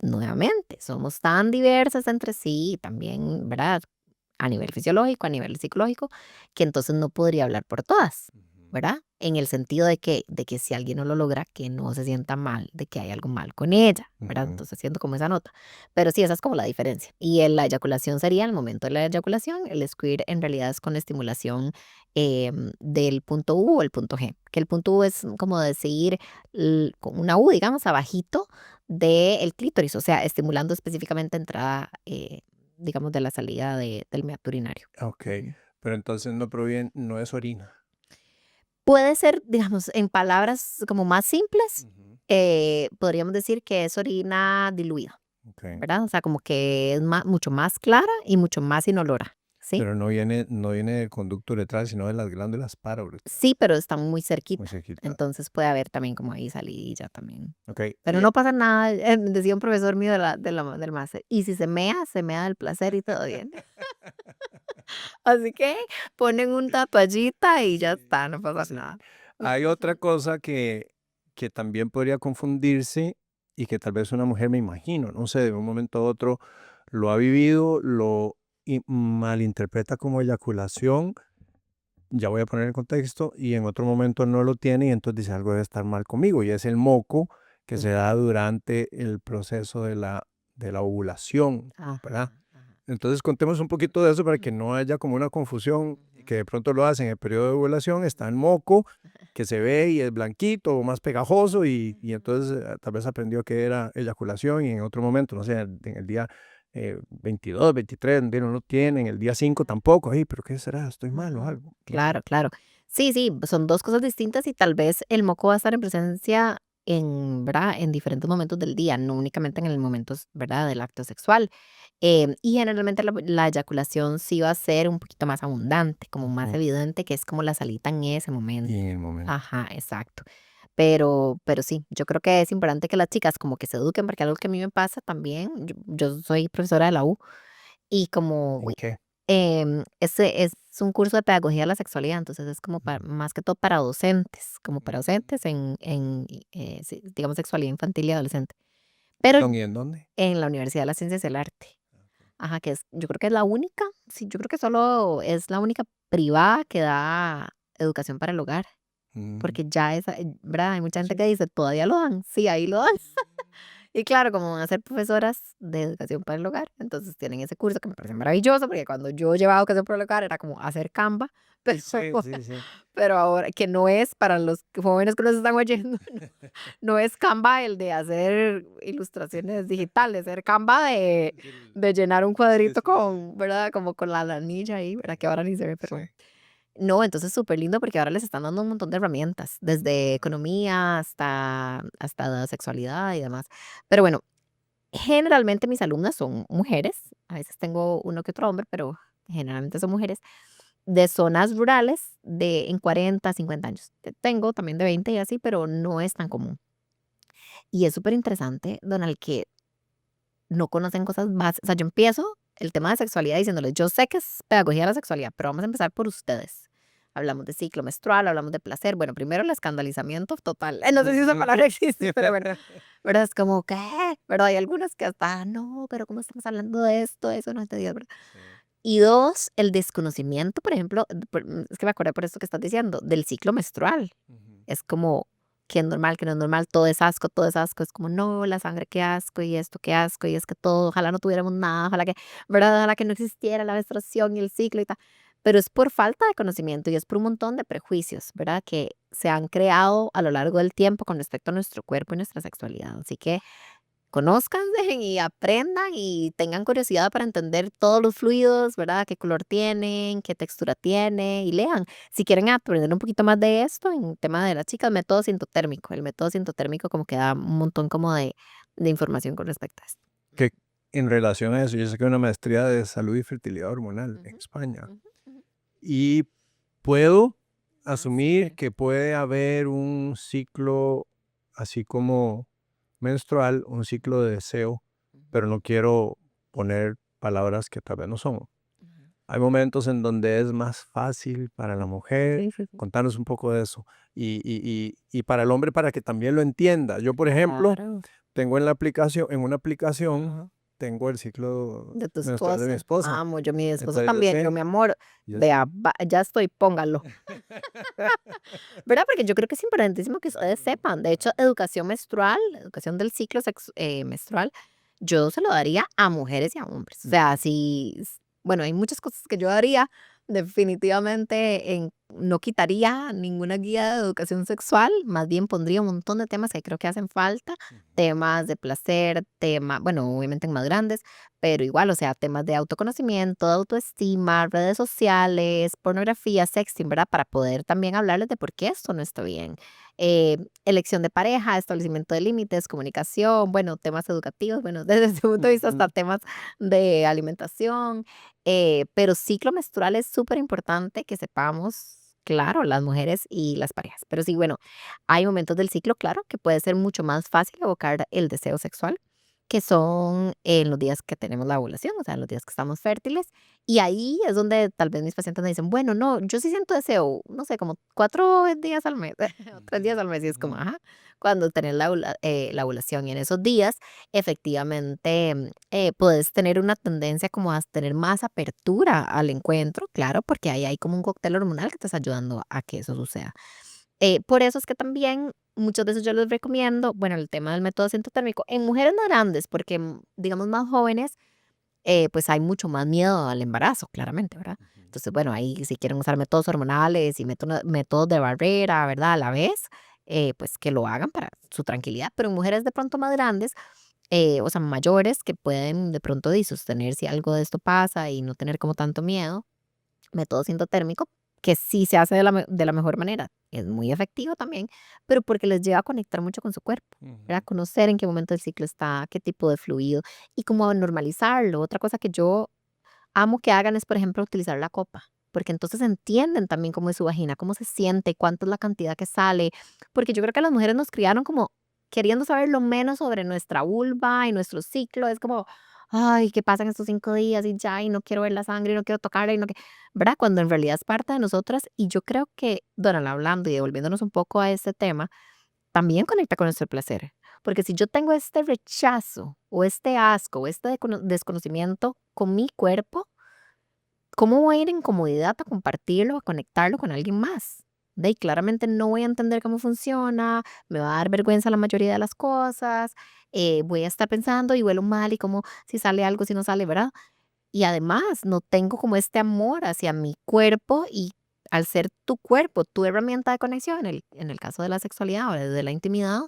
nuevamente, somos tan diversas entre sí, y también, ¿verdad? A nivel fisiológico, a nivel psicológico, que entonces no podría hablar por todas, ¿verdad? En el sentido de que si alguien no lo logra, que no se sienta mal, de que hay algo mal con ella, ¿verdad? Ujú. Entonces siento como esa nota. Pero sí, esa es como la diferencia. Y la eyaculación sería el momento de la eyaculación, el squirt en realidad es con estimulación del punto U o el punto G, que el punto U es como decir con una U, digamos, abajito del clítoris, o sea, estimulando específicamente entrada, digamos, de la salida del meato urinario. Ok, pero entonces no proviene, no es orina. Puede ser, digamos, en palabras como más simples, Ujú. podríamos decir que es orina diluida, Ok. ¿verdad? O sea, como que es mucho más clara y mucho más inolora, ¿sí? Pero no viene del conducto uretral, sino de las glándulas parauretrales. Sí, pero están muy Muy cerquita. cerquita. Entonces puede haber también como ahí salidilla también. Ok. Pero no pasa nada, decía un profesor mío del máster, y si se mea del placer y todo bien. Así que ponen una toallita y ya está, no pasa Sí. nada. Hay otra cosa que también podría confundirse y que tal vez una mujer, me imagino, no sé, de un momento a otro lo ha vivido, lo malinterpreta como eyaculación, ya voy a poner el contexto, y en otro momento no lo tiene y entonces dice algo debe estar mal conmigo, y es el moco que se da durante el proceso de la ovulación, Ajá, ¿verdad? ajá. Entonces contemos un poquito de eso para que no haya como una confusión, que de pronto lo hacen en el periodo de ovulación, está el moco, que se ve y es blanquito o más pegajoso y entonces tal vez aprendió que era eyaculación y en otro momento, no sé, en el día 22, 23, no lo tiene, en el día 5 tampoco, ay, pero ¿qué será? ¿Estoy mal o Ajá. algo? No sé. Claro, claro. Sí, sí, son dos cosas distintas y tal vez el moco va a estar en presencia, ¿verdad? En diferentes momentos del día, no únicamente en el momento, ¿verdad? Del acto sexual. Y generalmente la eyaculación sí va a ser un poquito más abundante, como más Ujú. evidente, que es como la salita en ese Y momento. en el momento. Ajá, exacto. Pero sí, yo creo que es importante que las chicas como que se eduquen, porque algo que a mí me pasa también, yo soy profesora de la U y como ¿En qué? ese es un curso de pedagogía de la sexualidad, entonces es como Ujú. más que todo para docentes, como para docentes en sí, digamos, sexualidad infantil y adolescente. Pero ¿Dónde y en dónde? en la Universidad de las Ciencias del Arte. Ajá, que es, yo creo que es la única, sí, yo creo que solo es la única privada que da educación para el hogar. Mm, Porque ya esa, ¿verdad? Hay mucha gente sí. que dice, ¿todavía lo dan? Sí, ahí lo dan. Y claro, como van a ser profesoras de educación para el hogar, entonces tienen ese curso que me parece maravilloso, porque cuando yo llevaba educación para el hogar era como hacer Canva, pero, Sí, sí, sí. pero ahora que no es para los jóvenes que nos están oyendo, no es Canva el de hacer ilustraciones digitales, es Canva Es el de llenar un sí, cuadrito sí, sí. con, ¿verdad? Como con la lanilla ahí, ¿verdad? Que ahora ni se ve, Sí. pero no, entonces súper lindo porque ahora les están dando un montón de herramientas, desde economía hasta sexualidad y demás. Pero bueno, generalmente mis alumnas son mujeres, a veces tengo uno que otro hombre, pero generalmente son mujeres de zonas rurales en 40, 50 años. Tengo también de 20 y así, pero no es tan común. Y es súper interesante, Donald, que no conocen cosas más. O sea, yo empiezo el tema de sexualidad diciéndoles, yo sé que es pedagogía de la sexualidad, pero vamos a empezar por ustedes. Hablamos de ciclo menstrual, hablamos de placer. Bueno, primero el escandalizamiento total. No sé si esa Ujú. palabra existe, pero bueno, ¿verdad? Es como, ¿qué? ¿Verdad? Hay algunas que hasta, no, pero ¿cómo estamos hablando de esto? Eso no es de Dios, ¿verdad? Sí. Y dos, el desconocimiento, por ejemplo, es que me acordé por eso que estás diciendo, del ciclo menstrual. Ujú. Es como que es normal, que no es normal, todo es asco, todo es asco. Es como, no, la sangre, qué asco, y esto, qué asco, y es que todo, ojalá no tuviéramos nada, ojalá que, ¿verdad? Ojalá que no existiera la menstruación y el ciclo y tal. Pero es por falta de conocimiento y es por un montón de prejuicios, ¿verdad? Que se han creado a lo largo del tiempo con respecto a nuestro cuerpo y nuestra sexualidad. Así que conózcanse y aprendan y tengan curiosidad para entender todos los fluidos, ¿verdad? Qué color tienen, qué textura tiene y lean. Si quieren aprender un poquito más de esto, en tema de las chicas, método sintotérmico. El método sintotérmico como que da un montón como de información con respecto a esto. Que en relación a eso, yo sé que hay una maestría de salud y fertilidad hormonal en Ujú, España ujú, ujú. y puedo Ah, asumir súper. que puede haber un ciclo así como menstrual, un ciclo de deseo, Ujú, pero no quiero poner palabras que tal vez no son. ujú. Hay momentos en donde es más fácil para la mujer. Sí, sí, sí. Contanos un poco de eso. Y para el hombre, para que también lo entienda. Yo, por ejemplo, Claro. tengo en una aplicación, Ajá. tengo el ciclo De tu menstrual de mi esposa. esposa. Amo, yo mi esposo Entonces yo también. Yo, sé, mi amor, yo sé. vea, ya estoy, póngalo. ¿Verdad? Porque yo creo que es importantísimo que ustedes Claro, sepan. De hecho, claro. educación menstrual, educación del ciclo menstrual, yo se lo daría a mujeres y a hombres. O sea, si, bueno, hay muchas cosas que yo haría. Definitivamente no quitaría ninguna guía de educación sexual, más bien pondría un montón de temas que creo que hacen falta, Ujú. temas de placer, temas, bueno, obviamente en más grandes, pero igual, o sea, temas de autoconocimiento, de autoestima, redes sociales, pornografía, sexting, ¿verdad? Para poder también hablarles de por qué esto no está bien. Elección de pareja, establecimiento de límites, comunicación, bueno, temas educativos, bueno, desde ese punto de vista hasta Ujú. temas de alimentación, pero ciclo menstrual es súper importante que sepamos, claro, las mujeres y las parejas. Pero sí, bueno, hay momentos del ciclo, claro, que puede ser mucho más fácil evocar el deseo sexual, que son en los días que tenemos la ovulación, o sea, en los días que estamos fértiles. Y ahí es donde tal vez mis pacientes me dicen, bueno, no, yo sí siento deseo, no sé, como 4 días al mes, o 3 días al mes, y es como, Ujú. ajá, cuando tenés la ovulación. Y en esos días, efectivamente, puedes tener una tendencia como a tener más apertura al encuentro, claro, porque ahí hay como un cóctel hormonal que te está ayudando a que eso suceda. Por eso es que también muchas veces yo les recomiendo, bueno, el tema del método sintotérmico en mujeres más grandes, porque digamos más jóvenes, pues hay mucho más miedo al embarazo, claramente, ¿verdad? Ujú. Entonces, bueno, ahí si quieren usar métodos hormonales y métodos de barrera, ¿verdad? A la vez, pues que lo hagan para su tranquilidad, pero en mujeres de pronto más grandes, o sea, mayores que pueden de pronto sostener si algo de esto pasa y no tener como tanto miedo, método sintotérmico. que sí se hace de la mejor manera, es muy efectivo también, pero porque les lleva a conectar mucho con su cuerpo, ¿verdad? Ujú. Conocer en qué momento del ciclo está, qué tipo de fluido y cómo normalizarlo. Otra cosa que yo amo que hagan es, por ejemplo, utilizar la copa, porque entonces entienden también cómo es su vagina, cómo se siente, cuánto es la cantidad que sale, porque yo creo que las mujeres nos criaron como queriendo saber lo menos sobre nuestra vulva y nuestro ciclo, es como, ay, ¿qué pasa en estos 5 días? Y ya, y no quiero ver la sangre, y no quiero tocarla, y no que, ¿verdad? Cuando en realidad es parte de nosotras, y yo creo que, Donald, hablando y devolviéndonos un poco a este tema, también conecta con nuestro placer, porque si yo tengo este rechazo, o este asco, o este desconocimiento con mi cuerpo, ¿cómo voy a ir en comodidad a compartirlo, a conectarlo con alguien más? De ahí claramente no voy a entender cómo funciona, me va a dar vergüenza la mayoría de las cosas, voy a estar pensando y huelo mal y como si sale algo, si no sale, ¿verdad? Y además no tengo como este amor hacia mi cuerpo y al ser tu cuerpo, tu herramienta de conexión, en el caso de la sexualidad o de la intimidad,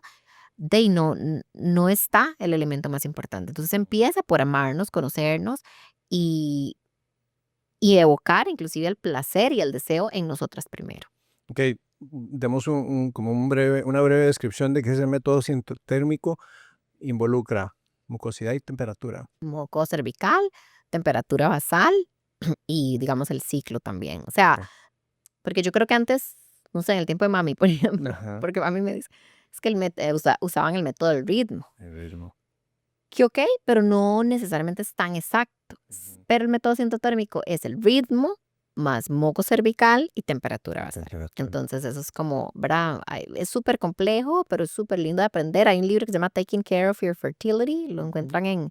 de ahí no está el elemento más importante. Entonces empieza por amarnos, conocernos y evocar inclusive el placer y el deseo en nosotras primero. Ok, demos como una breve descripción de que ese método sintotérmico involucra mucosidad y temperatura. Moco cervical, temperatura basal y digamos el ciclo también. O sea, Ok. porque yo creo que antes, no sé, en el tiempo de mami, por ejemplo, Ajá, porque mami me dice, es que usaban el método del ritmo, el ritmo. que ok, pero no necesariamente es tan exacto. Ujú. Pero el método sintotérmico es el ritmo más moco cervical y temperatura basal. Temperatura. Entonces eso es como, ¿verdad? Es súper complejo, pero es súper lindo de aprender. Hay un libro que se llama Taking Care of Your Fertility, lo Ujú. encuentran en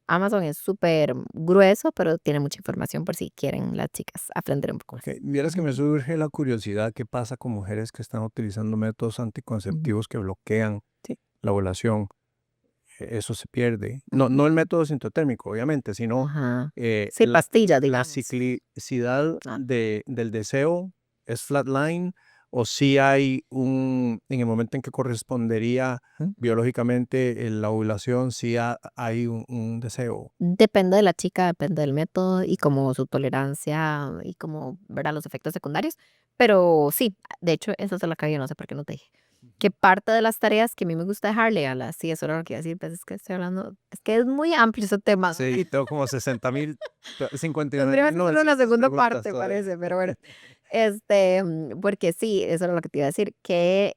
Amazon, es súper grueso, pero tiene mucha información por si quieren las chicas aprender un poco Ok, más. vieras que me Ujú, surge la curiosidad, ¿qué pasa con mujeres que están utilizando métodos ujú. anticonceptivos que bloquean Sí. la ovulación? Eso se pierde. No, Ujú. no el método sintotérmico, obviamente, sino Ajá. Sí, la, pastillas, la digamos. ciclicidad Ah, del deseo es flatline o si hay en el momento en que correspondería ujú. biológicamente la ovulación, si hay un deseo. Depende de la chica, depende del método y como su tolerancia y como, ¿verdad? Los efectos secundarios. Pero sí, de hecho, eso es lo que yo no sé por qué no te dije. Que parte de las tareas que a mí me gusta dejarle a las, sí, eso era lo que iba a decir, pues es que estoy hablando, es que es muy amplio ese tema. Sí, tengo como 60,000, Tendríamos que hacer una 59,900 segunda preguntas parte, todavía. parece, pero bueno. Porque sí, eso era lo que te iba a decir, que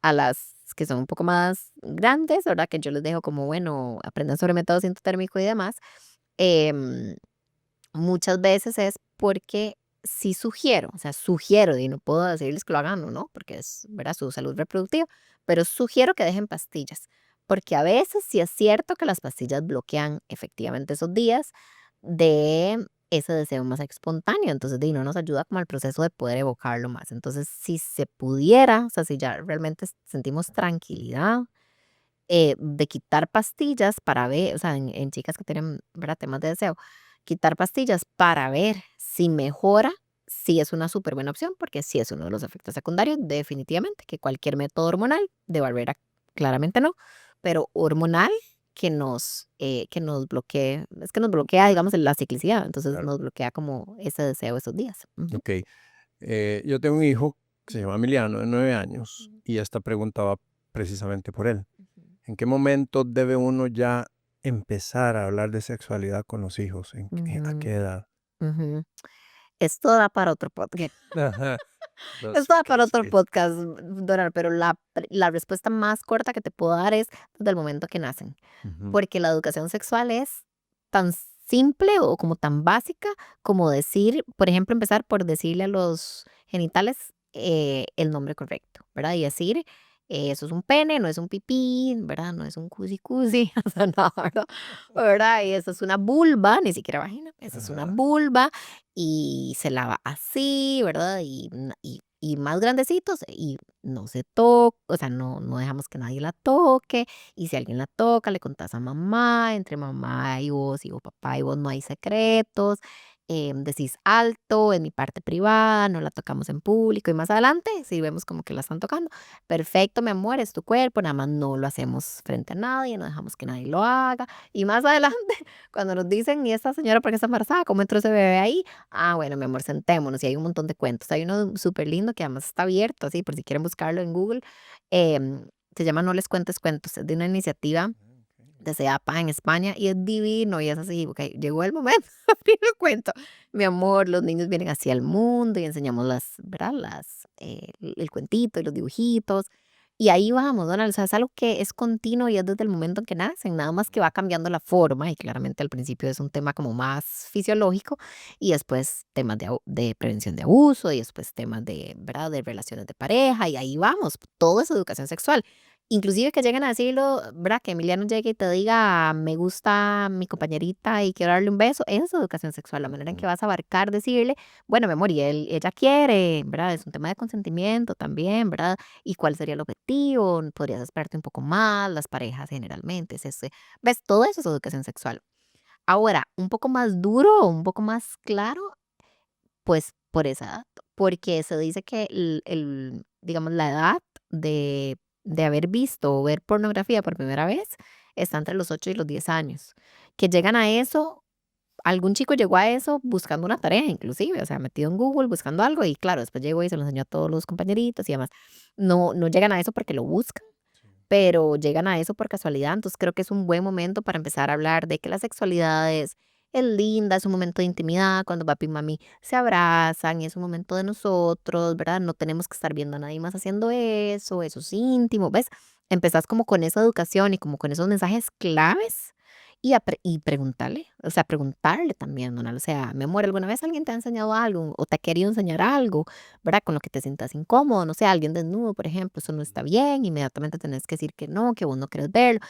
a las que son un poco más grandes, ¿verdad? Que yo les dejo como, bueno, aprendan sobre método sintotérmico y demás. em, Muchas veces es porque sí sugiero, o sea, sugiero, y no puedo decirles que lo hagan o no, porque es, ¿verdad?, su salud reproductiva, pero sugiero que dejen pastillas, porque a veces sí es cierto que las pastillas bloquean efectivamente esos días de ese deseo más espontáneo, entonces no nos ayuda como al proceso de poder evocarlo más. Entonces, si se pudiera, o sea, si ya realmente sentimos tranquilidad de quitar pastillas para ver, o sea, en chicas que tienen, ¿verdad?, temas de deseo, quitar pastillas para ver si mejora, sí es una súper buena opción, porque sí es uno de los efectos secundarios, definitivamente, que cualquier método hormonal, de Barbera claramente no, pero hormonal que nos bloquee, es que nos bloquea, digamos, la ciclicidad, entonces Claro. nos bloquea como ese deseo esos días. Ujú. Ok. Yo tengo un hijo que se llama Ujú. Emiliano, de 9 años, Ujú. y esta pregunta va precisamente por él. Ujú. ¿En qué momento debe uno ya empezar a hablar de sexualidad con los hijos? ¿A Ujú. qué edad? Ujú. Esto da para otro podcast. Ajá. Esto da para otro Sí. podcast, Donald, pero la respuesta más corta que te puedo dar es desde el momento que nacen, Ujú. porque la educación sexual es tan simple o como tan básica como decir, por ejemplo, empezar por decirle a los genitales el nombre correcto, ¿verdad? Y decir, eso es un pene, no es un pipí, ¿verdad? No es un cusi cusi, o sea, no, ¿verdad? ¿Verdad? Y eso es una vulva, ni siquiera vagina, eso es una Ajá. vulva y se lava así, ¿verdad? Y más grandecitos y no se toca, o sea, no dejamos que nadie la toque. Y si alguien la toca, le contás a mamá, entre mamá y vos, papá y vos no hay secretos. decís alto, en mi parte privada, no la tocamos en público y más adelante, si vemos como que la están tocando, perfecto, mi amor, es tu cuerpo, nada más no lo hacemos frente a nadie, no dejamos que nadie lo haga. Y más adelante, cuando nos dicen, ¿y esta señora por qué está embarazada? ¿Cómo entró ese bebé ahí? Ah, bueno, mi amor, sentémonos. Y hay un montón de cuentos. Hay uno súper lindo que además está abierto, así, por si quieren buscarlo en Google. Se llama No les cuentes cuentos. Es de una iniciativa de SEAPA en España y es divino y es así, ok, llegó el momento, abrir el cuento. Mi amor, los niños vienen hacia el mundo y enseñamos las, ¿verdad? El cuentito y los dibujitos. Y ahí vamos, Donald, o sea, es algo que es continuo y es desde el momento en que nacen, nada más que va cambiando la forma y claramente al principio es un tema como más fisiológico y después temas de prevención de abuso y después temas de, ¿verdad? De relaciones de pareja y ahí vamos, todo es educación sexual. Inclusive que lleguen a decirlo, ¿verdad? Que Emiliano llegue y te diga, me gusta mi compañerita y quiero darle un beso, eso es educación sexual, la manera en que vas a abarcar, decirle, bueno, mi amor, y ella quiere, ¿verdad? Es un tema de consentimiento también, ¿verdad? ¿Y cuál sería el objetivo? Podrías esperarte un poco más, las parejas generalmente, es ese, ¿ves? Todo eso es educación sexual. Ahora, un poco más duro, un poco más claro, pues por esa edad, porque se dice que digamos, la edad de haber visto o ver pornografía por primera vez está entre los 8 y los 10 años. Que llegan a eso, algún chico llegó a eso buscando una tarea, inclusive, o sea, metido en Google buscando algo y claro, después llegó y se lo enseñó a todos los compañeritos y demás. No, no llegan a eso porque lo buscan, pero llegan a eso por casualidad. Entonces creo que es un buen momento para empezar a hablar de que la sexualidad es linda, es un momento de intimidad cuando papi y mami se abrazan y es un momento de nosotros, ¿verdad? No tenemos que estar viendo a nadie más haciendo eso es íntimo, ¿ves? Empezás como con esa educación y como con esos mensajes claves y preguntarle, o sea, preguntarle también, Donald, o sea, mi amor, ¿alguna vez alguien te ha enseñado algo o te ha querido enseñar algo? ¿Verdad? Con lo que te sientas incómodo, no sé, alguien desnudo, por ejemplo, eso no está bien, inmediatamente tenés que decir que no, que vos no querés verlo.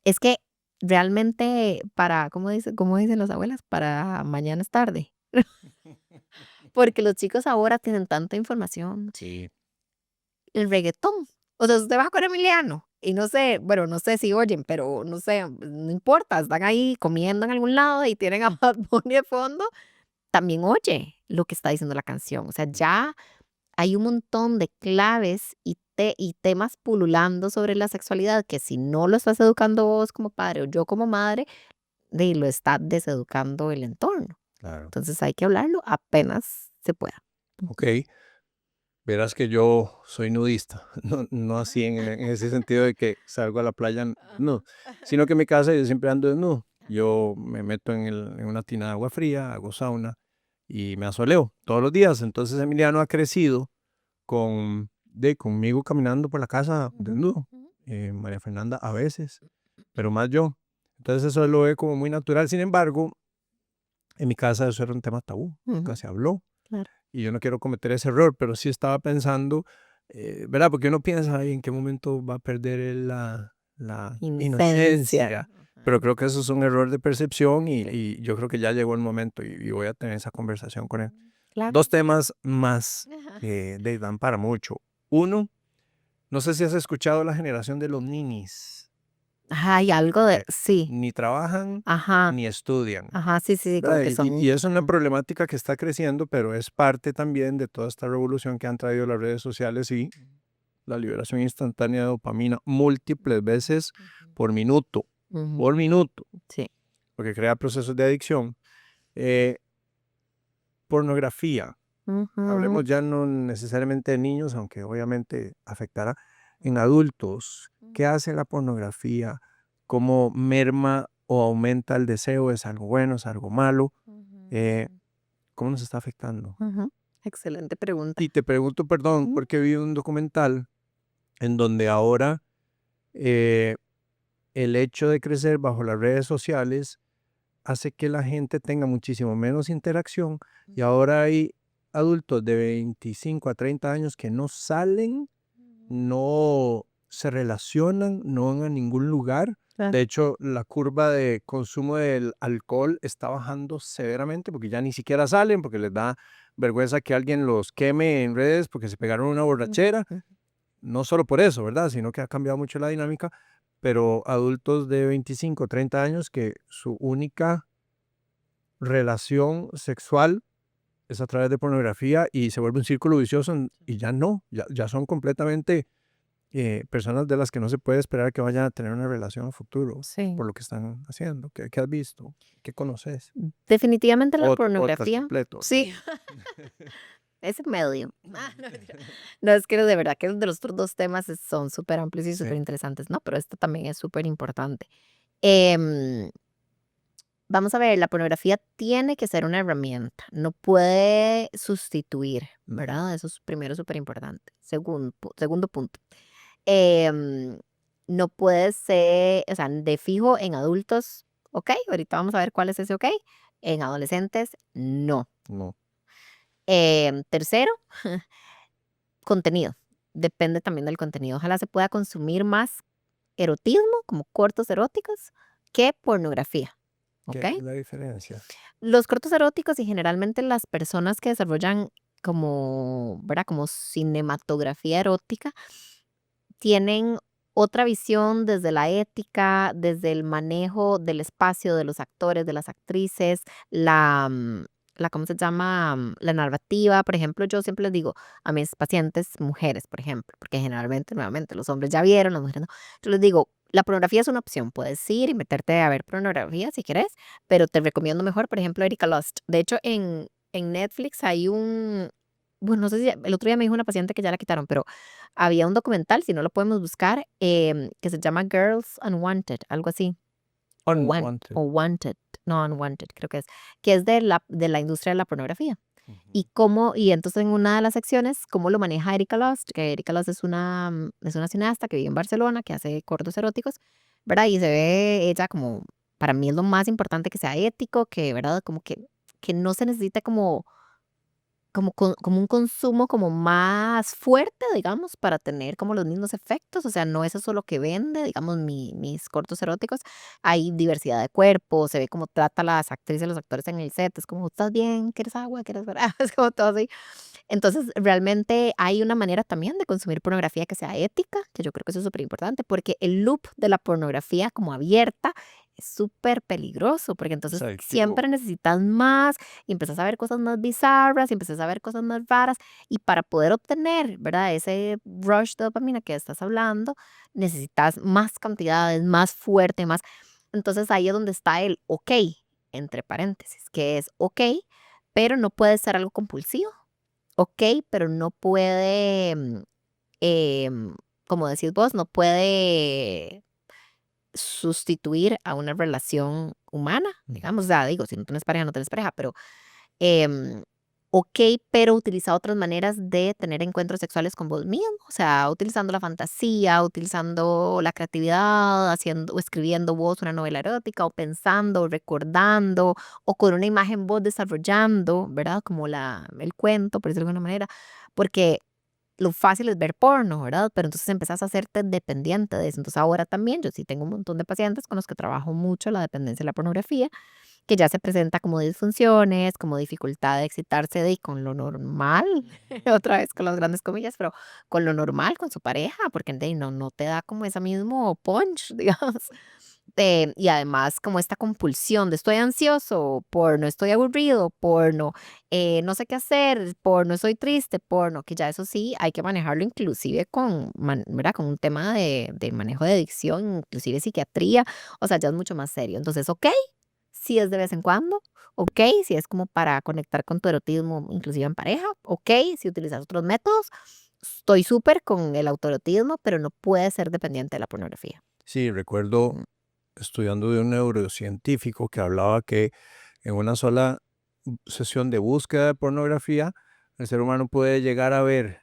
Es que realmente para, cómo dicen las abuelas? Para mañana es tarde. Porque los chicos ahora tienen tanta información. Sí. El reggaetón. O sea, usted va con Emiliano y no sé, bueno, no sé si oyen, pero no sé, no importa, están ahí comiendo en algún lado y tienen a Bad Bunny de fondo, también oye lo que está diciendo la canción. O sea, ya hay un montón de claves y temas pululando sobre la sexualidad que si no lo estás educando vos como padre o yo como madre, lo está deseducando el entorno. Claro. Entonces hay que hablarlo apenas se pueda. Ok. Verás que yo soy nudista, no así en ese sentido de que salgo a la playa no, sino que en mi casa yo siempre ando desnudo. Yo me meto en una tina de agua fría, hago sauna y me asoleo todos los días. Entonces Emiliano ha crecido conmigo caminando por la casa desnudo. María Fernanda a veces, pero más yo. Entonces eso él lo ve como muy natural. Sin embargo, en mi casa eso era un tema tabú, nunca Ujú, se habló claro. y yo no quiero cometer ese error, pero sí estaba pensando, ¿verdad? Porque uno piensa "Ay, en qué momento va a perder él la Inocencia. inocencia", pero Ajá. creo que eso es un error de percepción y yo creo que ya llegó el momento y voy a tener esa conversación con él. Claro. Dos temas más Ajá. que dan para mucho. Uno, no sé si has escuchado la generación de los ninis, Ajá, hay algo de que sí. ni trabajan Ajá, ni estudian. ajá, sí, sí, sí, como ¿Verdad? que son Y es una ujú, problemática que está creciendo, pero es parte también de toda esta revolución que han traído las redes sociales y la liberación instantánea de dopamina múltiples veces ujú, ujú, por minuto, sí. porque crea procesos de adicción. Eh, Pornografía, Ujú, hablemos ya no necesariamente de niños, aunque obviamente afectará en adultos. ¿Qué hace la pornografía? ¿Cómo merma o aumenta el deseo? ¿Es algo bueno? ¿Es algo malo? Eh, ujú, ¿Cómo nos está afectando? ujú. Excelente pregunta. Y te pregunto perdón, Ujú, porque vi un documental en donde ahora eh, el hecho de crecer bajo las redes sociales hace que la gente tenga muchísimo menos interacción y ahora hay adultos de 25 a 30 años que no salen, no se relacionan, no van a ningún lugar. claro. De hecho, la curva de consumo del alcohol está bajando severamente porque ya ni siquiera salen, porque les da vergüenza que alguien los queme en redes porque se pegaron una borrachera. Ujú, No solo por eso, ¿verdad? Sino que ha cambiado mucho la dinámica, pero adultos de 25, 30 años que su única relación sexual es a través de pornografía y se vuelve un círculo vicioso y ya no, ya son completamente personas de las que no se puede esperar que vayan a tener una relación a futuro Sí. por lo que están haciendo. ¿Qué has visto? ¿Qué conoces? Definitivamente la Podcast pornografía. completo. Sí, ese medio. No, mentira. No, es que de verdad que de los otros dos temas son súper amplios y Sí. súper interesantes, ¿no? Pero esto también es súper importante. Em, Vamos a ver, la pornografía tiene que ser una herramienta, no puede sustituir, ¿verdad? Eso es primero súper importante. Segundo punto, em, no puede ser, o sea, de fijo en adultos, ok, ahorita vamos a ver cuál es ese ok, en adolescentes, no. No. Tercero, contenido, depende también del contenido. Ojalá se pueda consumir más erotismo, como cortos eróticos, que pornografía, ¿ok? ¿Qué es la diferencia? Los cortos eróticos y generalmente las personas que desarrollan como, ¿verdad? Como cinematografía erótica, tienen otra visión desde la ética, desde el manejo del espacio de los actores, de las actrices, ¿cómo se llama? La narrativa. Por ejemplo, yo siempre les digo a mis pacientes mujeres, por ejemplo, porque generalmente, nuevamente, los hombres ya vieron, las mujeres no. Yo les digo, la pornografía es una opción. Puedes ir y meterte a ver pornografía si quieres, pero te recomiendo mejor, por ejemplo, Erika Lust. De hecho, en Netflix hay bueno, no sé si el otro día me dijo una paciente que ya la quitaron, pero había un documental, si no lo podemos buscar, que se llama Girls Unwanted, algo así. Unwanted. O Wanted, no Unwanted, creo que es de la industria de la pornografía. Y entonces en una de las secciones, cómo lo maneja Erika Lust, que Erika Lust es una cineasta que vive en Barcelona, que hace cortos eróticos, ¿verdad? Y se ve ella como, para mí es lo más importante que sea ético, que, ¿verdad? Como que no se necesita como un consumo como más fuerte, digamos, para tener como los mismos efectos, o sea, no es eso lo que vende, digamos, mis cortos eróticos, hay diversidad de cuerpos, se ve cómo trata a las actrices, los actores en el set, es como, ¿estás bien? ¿Quieres agua? ¿Quieres ver? Es como todo así. Entonces, realmente hay una manera también de consumir pornografía que sea ética, que yo creo que eso es súper importante, porque el loop de la pornografía como abierta es súper peligroso, porque Es entonces adictivo. siempre necesitas más y empiezas a ver cosas más bizarras y empiezas a ver cosas más raras y para poder obtener, ¿verdad? Ese rush de dopamina que estás hablando, necesitas más cantidades, más fuerte, más. Entonces ahí es donde está el ok, entre paréntesis, que es ok, pero no puede ser algo compulsivo. Ok, pero no puede, em, como decís vos, no puede sustituir a una relación humana, digamos, ya digo, si no tienes pareja, no tienes pareja, pero em, ok, pero utiliza otras maneras de tener encuentros sexuales con vos mismo, o sea, utilizando la fantasía, utilizando la creatividad, haciendo o escribiendo vos una novela erótica, o pensando, o recordando, o con una imagen vos desarrollando, ¿verdad? Como el cuento, por decirlo de alguna manera, porque lo fácil es ver porno, ¿verdad? Pero entonces empezás a hacerte dependiente de eso. Entonces ahora también yo sí tengo un montón de pacientes con los que trabajo mucho la dependencia de la pornografía, que ya se presenta como disfunciones, como dificultad de excitarse de y con lo normal, otra vez con las grandes comillas, pero con lo normal, con su pareja, porque no te da como ese mismo punch, digamos. Y además como esta compulsión de estoy ansioso, porno, estoy aburrido, porno, no sé qué hacer, porno, estoy triste, porno, que ya eso sí hay que manejarlo inclusive ¿verdad? Con un tema de manejo de adicción, inclusive psiquiatría, o sea, ya es mucho más serio. Entonces, ok, si es de vez en cuando, ok, si es como para conectar con tu erotismo, inclusive en pareja, ok, si utilizas otros métodos, estoy súper con el autoerotismo, pero no puede ser dependiente de la pornografía. Sí, recuerdo estudiando de un neurocientífico que hablaba que en una sola sesión de búsqueda de pornografía, el ser humano puede llegar a ver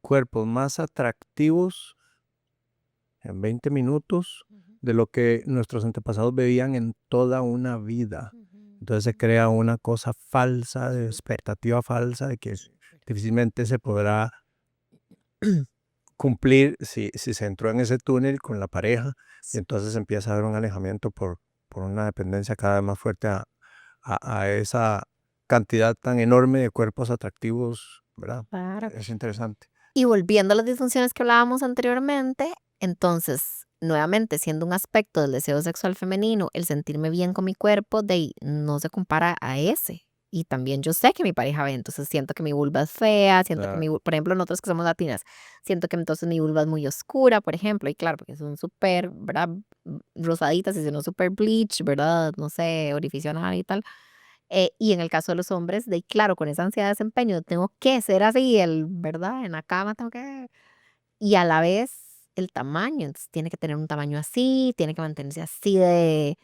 cuerpos más atractivos en 20 minutos de lo que nuestros antepasados veían en toda una vida. Entonces se crea una cosa falsa, de expectativa falsa de que difícilmente se podrá cumplir si se entró en ese túnel con la pareja y entonces empieza a haber un alejamiento por una dependencia cada vez más fuerte a esa cantidad tan enorme de cuerpos atractivos, ¿verdad? Claro. Es interesante. Y volviendo a las disfunciones que hablábamos anteriormente, entonces nuevamente, siendo un aspecto del deseo sexual femenino, el sentirme bien con mi cuerpo, de ahí, no se compara a ese. Y también yo sé que mi pareja ve, entonces siento que mi vulva es fea, siento que Claro. por ejemplo, nosotros que somos latinas, siento que entonces mi vulva es muy oscura, por ejemplo, y claro, porque son súper, ¿verdad? Rosaditas y si no súper bleach, ¿verdad? No sé, orificio anal y tal. Y en el caso de los hombres, de ahí, claro, con esa ansiedad de desempeño, tengo que ser así, ¿verdad? En la cama tengo que y a la vez el tamaño, entonces tiene que tener un tamaño así, tiene que mantenerse así de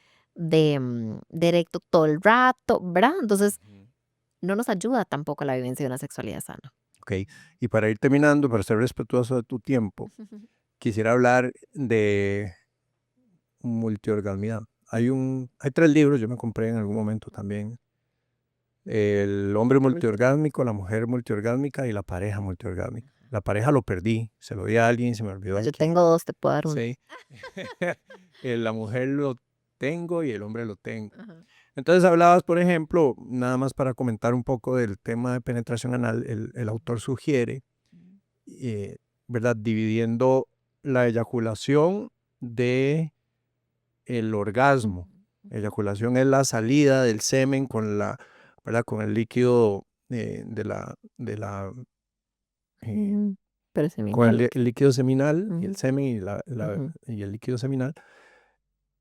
erecto todo el rato, ¿verdad? Entonces, Ujú. no nos ayuda tampoco la vivencia de una sexualidad sana. Ok, y para ir terminando, para ser respetuoso de tu tiempo, quisiera hablar de multiorgasmidad. Hay 3 libros, yo me compré en algún momento también. El hombre multiorgásmico, la mujer multiorgásmica y la pareja multiorgásmica. La pareja lo perdí, se lo di a alguien, se me olvidó a Yo quién. tengo 2, te puedo dar 1. Sí. La mujer lo tengo y el hombre lo tengo. Ajá. Entonces hablabas, por ejemplo, nada más para comentar un poco del tema de penetración anal, el autor sugiere, eh, ¿verdad? Dividiendo la eyaculación de el orgasmo. Eyaculación es la salida del semen con ¿verdad? Con el líquido eh, Pero con seminal, el okey. líquido seminal y el Ujú, semen ujú, y el líquido seminal,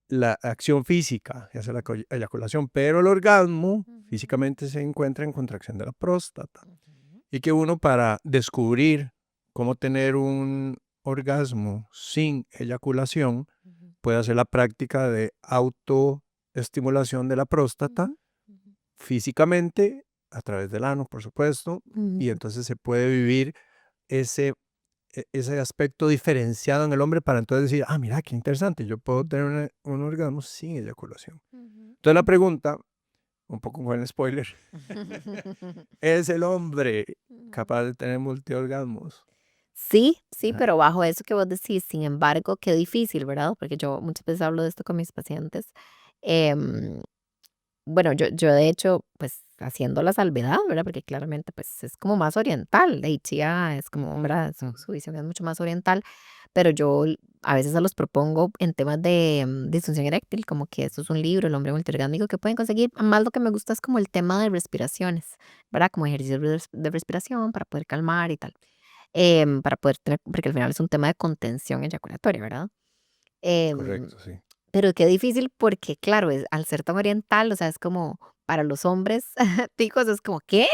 la acción física, ya sea la eyaculación, pero el orgasmo ujú, físicamente se encuentra en contracción de la próstata. ujú, Y que uno para descubrir cómo tener un orgasmo sin eyaculación ujú, puede hacer la práctica de autoestimulación de la próstata ujú, ujú, físicamente a través del ano, por supuesto, y ujú, entonces se puede vivir ese, ese aspecto diferenciado en el hombre para entonces decir, ah, mira, qué interesante, yo puedo tener un orgasmo sin eyaculación. ujú, Entonces la pregunta, un poco con el spoiler, ujú. ¿es el hombre Ujú. capaz de tener multiorgasmos? Sí, sí, Ajá. pero bajo eso que vos decís, sin embargo, qué difícil, ¿verdad? Porque yo muchas veces hablo de esto con mis pacientes. Em, bueno, yo de hecho, pues haciendo la salvedad, ¿verdad? Porque claramente, pues es como más oriental. De Chía es como, ¿verdad? Su visión es mucho más oriental, pero yo a veces se los propongo en temas de disfunción eréctil, como que esto es un libro, El hombre multiorgásmico, que pueden conseguir. Más lo que me gusta es como el tema de respiraciones, ¿verdad? Como ejercicios de respiración para poder calmar y tal. Para poder tener porque al final es un tema de contención eyaculatoria, ¿verdad? Em, Correcto, sí. pero qué difícil porque, claro, al ser tan oriental, o sea, es como para los hombres ticos es como, ¿qué?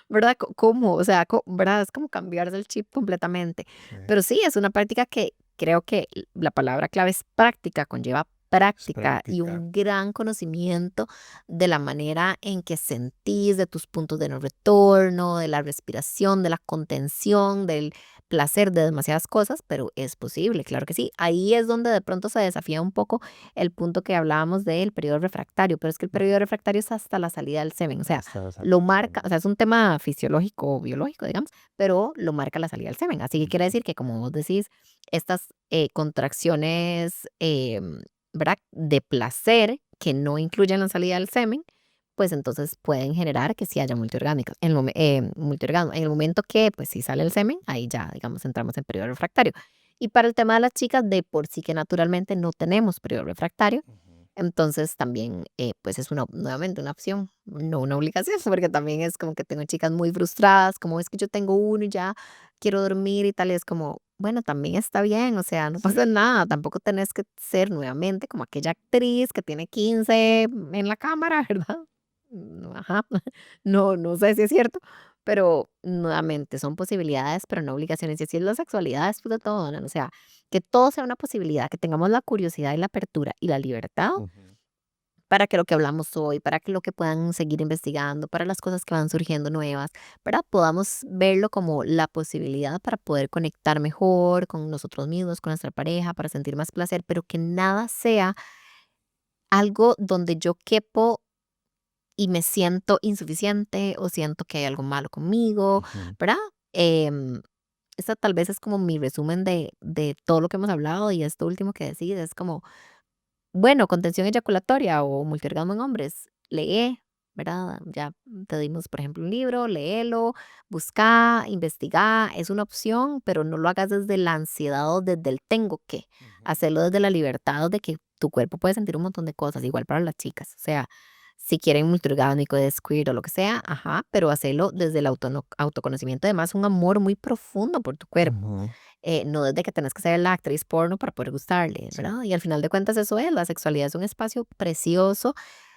¿Verdad? ¿Cómo? O sea, ¿verdad? Es como cambiarse el chip completamente. Sí, Pero sí, es una práctica que creo que la palabra clave es práctica, conlleva es práctica y práctica. un gran conocimiento de la manera en que sentís, de tus puntos de no retorno, de la respiración, de la contención, del placer, de demasiadas cosas, pero es posible, claro que sí. Ahí es donde de pronto se desafía un poco el punto que hablábamos del periodo refractario, pero es que el periodo refractario es hasta la salida del semen, o sea, Hasta la lo salida del marca, semen. o sea, es un tema fisiológico o biológico, digamos, pero lo marca la salida del semen. Así que quiere Ujú. decir que, como vos decís, estas contracciones, ¿verdad? De placer que no incluyen la salida del semen, pues entonces pueden generar que sí haya multiorgánicos, multiorgasmo. En el momento que, pues, si sale el semen, ahí ya, digamos, entramos en periodo refractario. Y para el tema de las chicas, de por sí que naturalmente no tenemos periodo refractario, Ujú. entonces también, pues es nuevamente una opción, no una obligación, porque también es como que tengo chicas muy frustradas, como es que yo tengo uno y ya quiero dormir y tal, y es como, bueno, también está bien, o sea, no Sí. pasa nada, tampoco tenés que ser nuevamente como aquella actriz que tiene 15 en la cámara, ¿verdad? No, ajá, no sé si es cierto, pero nuevamente son posibilidades, pero no obligaciones. Y así es la sexualidad después de todo, ¿no? O sea, que todo sea una posibilidad, que tengamos la curiosidad y la apertura y la libertad Ujú. para que lo que hablamos hoy, para que lo que puedan seguir investigando, para las cosas que van surgiendo nuevas, ¿verdad? Podamos verlo como la posibilidad para poder conectar mejor con nosotros mismos, con nuestra pareja, para sentir más placer, pero que nada sea algo donde yo quepo y me siento insuficiente o siento que hay algo malo conmigo, Ujú. ¿verdad? Em, esta tal vez es como mi resumen de todo lo que hemos hablado y esto último que decís es como, bueno, contención eyaculatoria o multiorgasmo en hombres, lee, ¿verdad? Ya te dimos, por ejemplo, un libro, léelo, busca, investiga, es una opción, pero no lo hagas desde la ansiedad o desde el tengo que. Ujú. Hacerlo desde la libertad de que tu cuerpo puede sentir un montón de cosas, igual para las chicas. O sea, si quieren multiorgánico, de queer o lo que sea, ajá, pero hacerlo desde el autoconocimiento, además, un amor muy profundo por tu cuerpo. Ujú. No desde que tenés que ser la actriz porno para poder gustarle, Sí. ¿verdad? Y al final de cuentas eso es, la sexualidad es un espacio precioso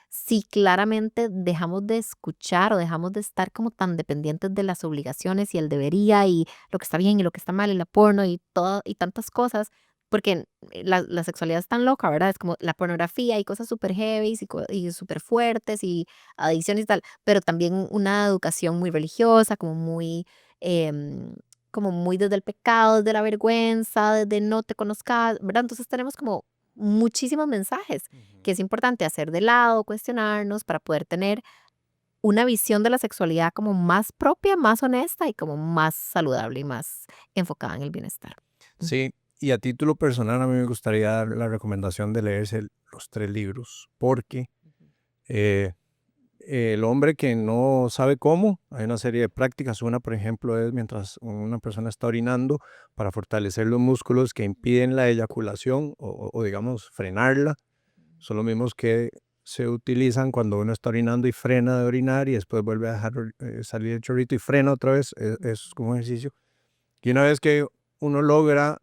si claramente dejamos de escuchar o dejamos de estar como tan dependientes de las obligaciones y el debería y lo que está bien y lo que está mal y la porno y todo y tantas cosas, porque la sexualidad es tan loca, ¿verdad? Es como la pornografía y cosas súper heavy y súper fuertes y adicciones y tal, pero también una educación muy religiosa, em, como muy desde el pecado, desde la vergüenza, desde no te conozcas, ¿verdad? Entonces tenemos como muchísimos mensajes que Ujú. es importante hacer de lado, cuestionarnos para poder tener una visión de la sexualidad como más propia, más honesta y como más saludable y más enfocada en el bienestar. Ujú, Sí, y a título personal a mí me gustaría dar la recomendación de leerse los 3 libros, porque ujú, eh, el hombre que no sabe cómo, hay una serie de prácticas. Una, por ejemplo, es mientras una persona está orinando para fortalecer los músculos que impiden la eyaculación o digamos, frenarla. Son los mismos que se utilizan cuando uno está orinando y frena de orinar y después vuelve a dejar salir el chorrito y frena otra vez. Es como un ejercicio. Y una vez que uno logra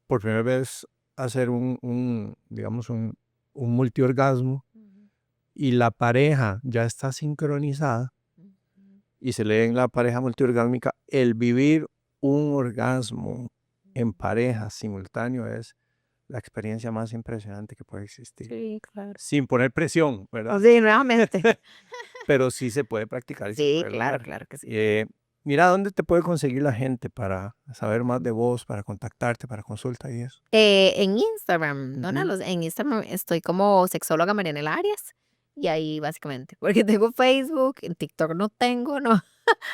por primera vez hacer digamos, un multiorgasmo ujú, y la pareja ya está sincronizada ujú, y se lee en la pareja multiorgásmica, el vivir un orgasmo en ujú. pareja simultáneo es la experiencia más impresionante que puede existir. Sí, claro. Sin poner presión, Oh, ¿verdad? sí, nuevamente. Pero sí se puede practicar y se Sí, puede claro, lograr. claro que sí. Mira, ¿dónde te puede conseguir la gente para saber más de vos, para contactarte, para consulta y eso? En Instagram, ¿no? Ujú. En Instagram estoy como sexóloga Marianela Arias y ahí básicamente, porque tengo Facebook, en TikTok no tengo, no.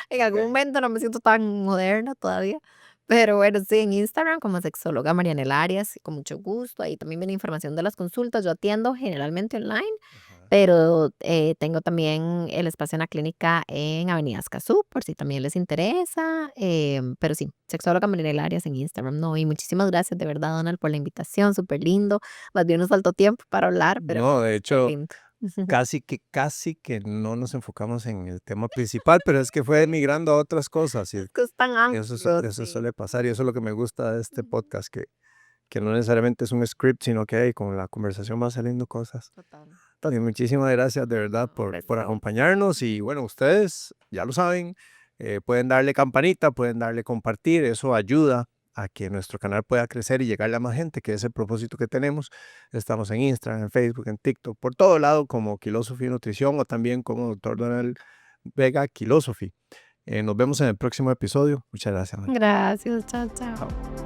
En algún Ok. momento no me siento tan moderna todavía, pero bueno, sí, en Instagram como sexóloga Marianela Arias, con mucho gusto. Ahí también viene información de las consultas. Yo atiendo generalmente online, Ajá. pero tengo también el espacio en la clínica en Avenida Escazú, por si también les interesa. Pero sí, sexóloga Marianela Arias en Instagram, no. Y muchísimas gracias de verdad, Donald, por la invitación, súper lindo. Más bien nos faltó tiempo para hablar, pero No, de qué hecho, lindo. casi que no nos enfocamos en el tema principal, pero es que fue migrando a otras cosas y Es que es tan amplio, eso sí. suele pasar y eso es lo que me gusta de este Ujú. podcast, que no necesariamente es un script, sino que con la conversación va saliendo cosas. Total. Tony, muchísimas gracias de verdad No, por gracias a vos. acompañarnos y bueno, ustedes ya lo saben, pueden darle campanita, pueden darle compartir, eso ayuda a que nuestro canal pueda crecer y llegarle a más gente, que es el propósito que tenemos. Estamos en Instagram, en Facebook, en TikTok, por todo lado como Kilosophy Nutrición o también como Doctor Donald Vega Kilosophy. Nos vemos en el próximo episodio. Muchas gracias. Gracias, chao, chao.